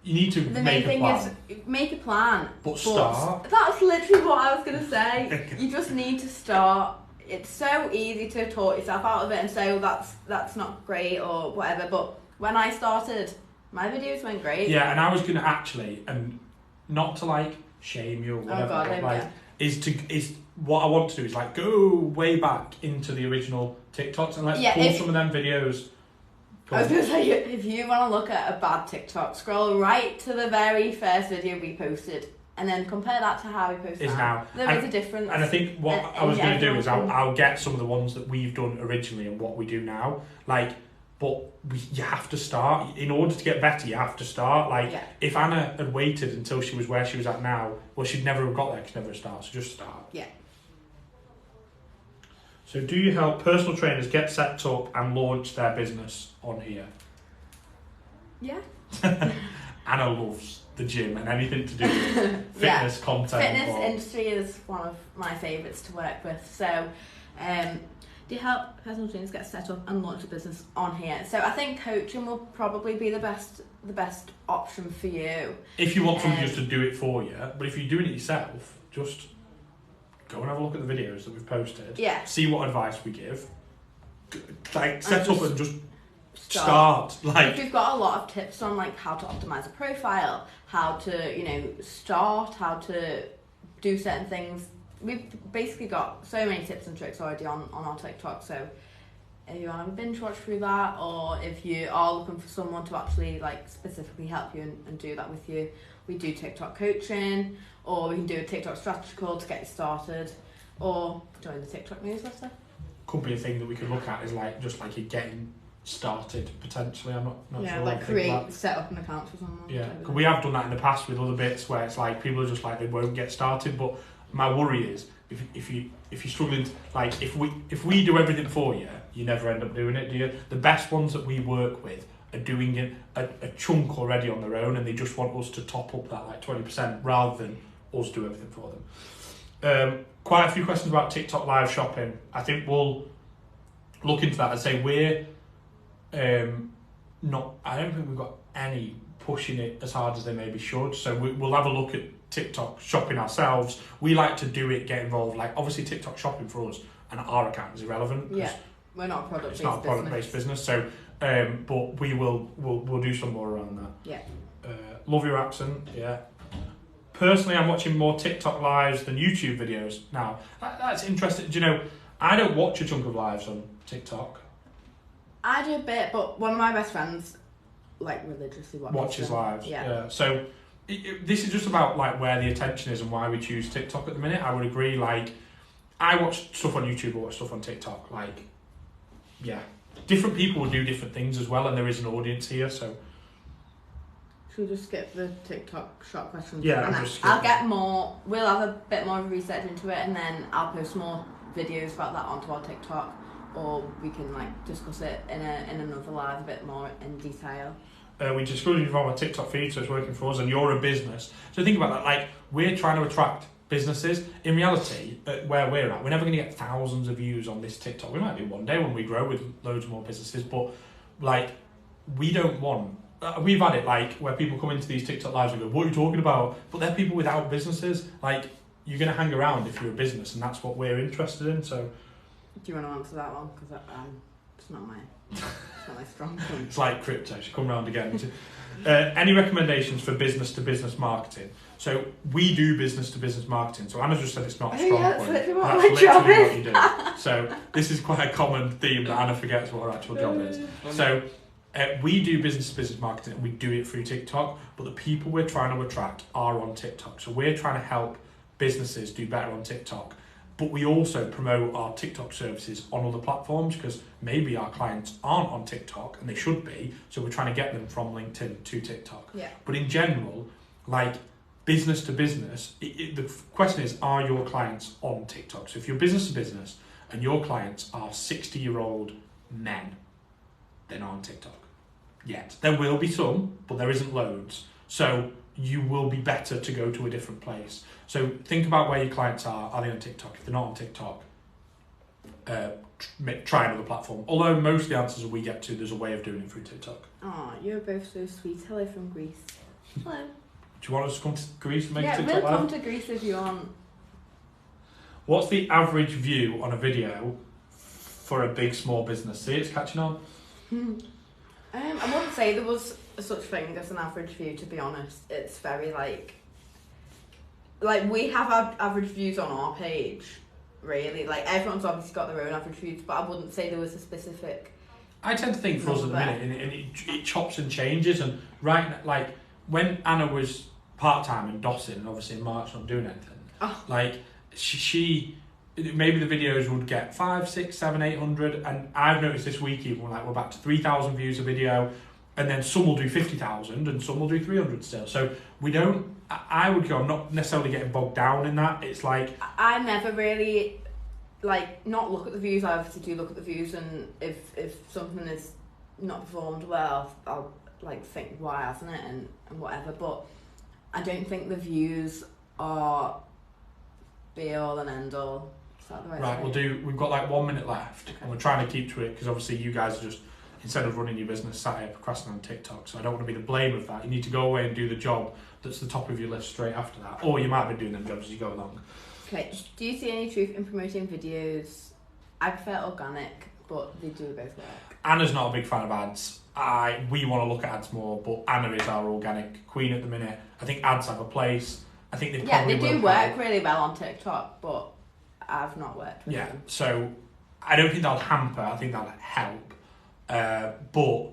you need to the make main a plan. thing is make a plan. But start. That's literally what I was going to say. You just need to start. It's so easy to talk yourself out of it and say, oh, that's not great or whatever. But when I started, my videos went great. Yeah, and I was going to actually, and not to shame you or whatever, but is what I want to do is go way back into the original TikToks and let's pull some of them videos. I was going to say, if you want to look at a bad TikTok, scroll right to the very first video we posted and then compare that to how we post now. There is a difference. And I think what I was going to do is I'll get some of the ones that we've done originally and what we do now. But you have to start. In order to get better, you have to start. If Anna had waited until she was where she was at now, well, she'd never have got there because never start. So just start. Yeah. So do you help personal trainers get set up and launch their business on here? Yeah. Anna loves the gym and anything to do with fitness content. Fitness industry is one of my favourites to work with. So do you help personal trainers get set up and launch a business on here? So I think coaching will probably be the best option for you. If you want somebody just to do it for you, but if you're doing it yourself, just go and have a look at the videos that we've posted. Yeah. See what advice we give. Set up and just start. We've got a lot of tips on how to optimize a profile, how to start, how to do certain things. We've basically got so many tips and tricks already on our TikTok. So if you want to binge watch through that, or if you are looking for someone to actually specifically help you and do that with you, we do TikTok coaching, or we can do a TikTok strategy call to get you started, or join the TikTok newsletter. Could be a thing that we could look at is you're getting started potentially. I'm not sure. Set up an account for someone. Yeah, we have done that in the past with other bits where it's people are just they won't get started. But my worry is if you're struggling, if we do everything for you, you never end up doing it, do you? The best ones that we work with are doing it a chunk already on their own, and they just want us to top up that 20% rather than us do everything for them. Quite a few questions about TikTok live shopping. I think we'll look into that and say we're not. I don't think we've got any pushing it as hard as they maybe should. So we'll have a look at TikTok shopping ourselves. We like to do it, get involved. Obviously TikTok shopping for us and our account is irrelevant. Yeah, we're not a product-based business. It's not a product-based business. So, but we'll do some more around that. Yeah. Love your accent. Yeah. Personally, I'm watching more TikTok lives than YouTube videos now. That's interesting. Do you know, I don't watch a chunk of lives on TikTok. I do a bit, but one of my best friends like religiously watches them. lives. Yeah. So this is just about like where the attention is and why we choose TikTok at the minute. I would agree. Like, I watch stuff on YouTube, I watch stuff on TikTok. Like, yeah, different people will do different things as well, and there is an audience here. So should we just skip the TikTok short questions? Yeah, and I'll get more. We'll have a bit more research into it, and then I'll post more videos about that onto our TikTok, or we can like discuss it in another live a bit more in detail. We discussed it from our TikTok feed, so it's working for us, and you're a business. So think about that. Like, we're trying to attract businesses. In reality, where we're at, we're never going to get thousands of views on this TikTok. We might do one day when we grow with loads more businesses, but like, we don't want. We've had it like where people come into these TikTok lives and go, "What are you talking about?" But they're people without businesses. Like, you're going to hang around if you're a business, and that's what we're interested in. So, do you want to answer that one? Because it's not my. It's not my strong point. It's like crypto. Should come round again. Any recommendations for business-to-business marketing? So we do business-to-business marketing. So Anna just said it's not a strong point. That's literally That's my job is. what you do. So this is quite a common theme that Anna forgets what her actual job is. So we do business-to-business marketing, and we do it through TikTok. But the people we're trying to attract are on TikTok. So we're trying to help businesses do better on TikTok. But we also promote our TikTok services on other platforms because maybe our clients aren't on TikTok and they should be. So we're trying to get them from LinkedIn to TikTok. Yeah. But in general, like business to business, the question is, are your clients on TikTok? So if you're business to business and your clients are 60-year-old men, they're not on TikTok yet. There will be some, but there isn't loads. So you will be better to go to a different place. So think about where your clients are. Are they on TikTok? If they're not on TikTok, try another platform. Although most of the answers we get to, there's a way of doing it through TikTok. Oh, you're both so sweet. Hello from Greece. Hello. Do you want us to come to Greece and make a Yeah, TikTok we'll come live? to Greece if you want. What's the average view on a video for a big, small business? See, it's catching on. I wouldn't say there was such thing as an average view, to be honest. It's very like we have average views on our page, really. Like, everyone's obviously got their own average views, but I wouldn't say there was a specific. I tend to think for us at the minute, and it chops and changes. And right, like when Anna was part-time in Dawson, and obviously in March not doing anything, like she maybe the videos would get 500, 600, 700, 800, and I've noticed this week even like we're back to 3,000 views a video, and then some will do 50,000 and some will do 300 still. So we don't. I would go, I'm not necessarily getting bogged down in that. It's like I never really not look at the views. I obviously do look at the views, and if something is not performed well, I'll think why hasn't it and whatever. But I don't think the views are be all and end all. Is that the right way? We've got like 1 minute left, and we're trying to keep to it because obviously you guys are just, instead of running your business, sat here procrastinating on TikTok. So I don't want to be the blame of that. You need to go away and do the job that's the top of your list straight after that, or you might be doing them jobs as you go along. Okay. Do you see any truth in promoting videos? I prefer organic, but they do both work. Anna's not a big fan of ads. We want to look at ads more, but Anna is our organic queen at the minute. I think ads have a place. I think they do work really well on TikTok, but I've not worked with them. So I don't think that'll hamper. I think that'll help. But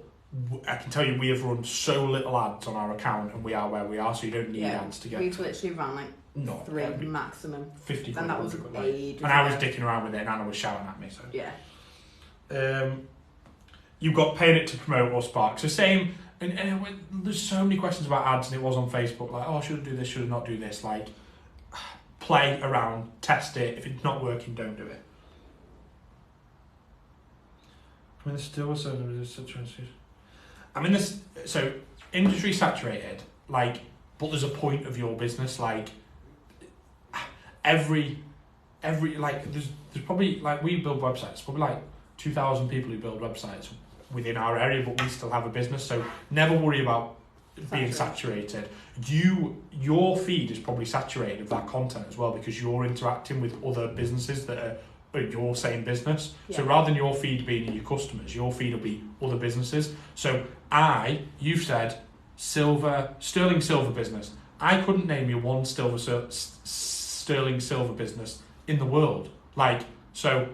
I can tell you, we have run so little ads on our account, and we are where we are, so you don't need ads to get. We've literally ran 3 maximum. 50 and that was ages. And I was dicking around with it, and Anna was shouting at me. So yeah. You've got paying it to promote or spark. So same. And there's so many questions about ads, and it was on Facebook, like, oh, should I do this, should I not do this? Like, play around, test it. If it's not working, don't do it. I mean, so industry saturated, like, but there's a point of your business, like, every like, there's probably, like, we build websites, probably like 2,000 people who build websites within our area, but we still have a business, so never worry about being saturated. Your feed is probably saturated with that content as well, because you're interacting with other businesses that are your same business. So rather than your feed being your customers, your feed will be other businesses. So you've said sterling silver business. I couldn't name you one sterling silver business in the world. Like, so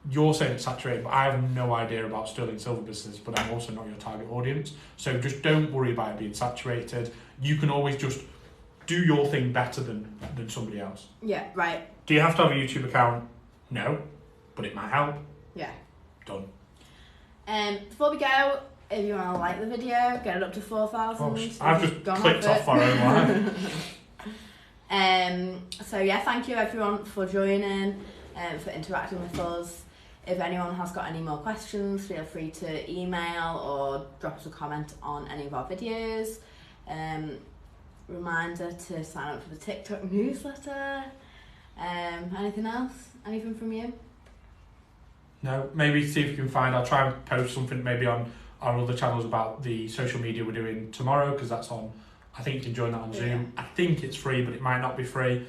you're saying it's saturated, but I have no idea about sterling silver business, but I'm also not your target audience. So just don't worry about it being saturated. You can always just do your thing better than somebody else. Yeah, right. Do you have to have a YouTube account? No, but it might help. Yeah. Done. Before we go, if you want to like the video, get it up to 4,000. I've just clicked off our own line. So yeah, thank you everyone for joining, for interacting with us. If anyone has got any more questions, feel free to email or drop us a comment on any of our videos. Reminder to sign up for the TikTok newsletter. Anything else? Anything from you? No, maybe see if you can find. I'll try and post something maybe on our other channels about the social media we're doing tomorrow, because that's on. I think you can join that on Zoom. I think it's free, but it might not be free.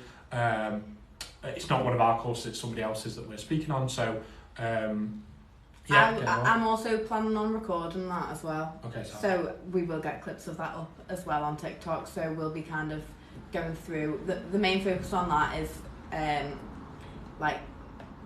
It's not one of our courses; it's somebody else's that we're speaking on. So, I'm also planning on recording that as well. Okay, so we will get clips of that up as well on TikTok. So we'll be kind of going through the main focus on that is like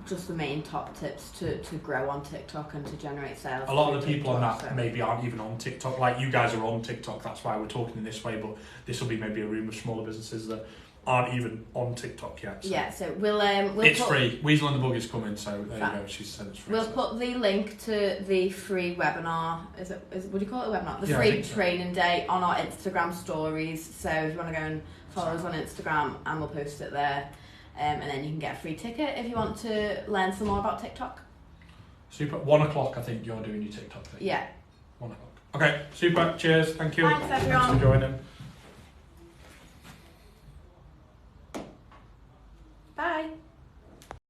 just the main top tips to grow on TikTok and to generate sales. A lot of the people TikTok, on that maybe aren't even on TikTok. Like you guys are on TikTok, that's why we're talking in this way. But this will be maybe a room of smaller businesses that aren't even on TikTok yet. So. Yeah, so we'll it's free. Weasel and the Bug is coming, so there you go. She said it's free. We'll put the link to the free webinar. Would you call it a webinar? The free training day on our Instagram stories. So if you want to go and follow us on Instagram, and we'll post it there. And then you can get a free ticket if you want to learn some more about TikTok. Super. 1 o'clock, I think you're doing your TikTok thing. Yeah. 1 o'clock. Okay, super. Cheers. Thank you. Thanks, everyone. Thanks for joining.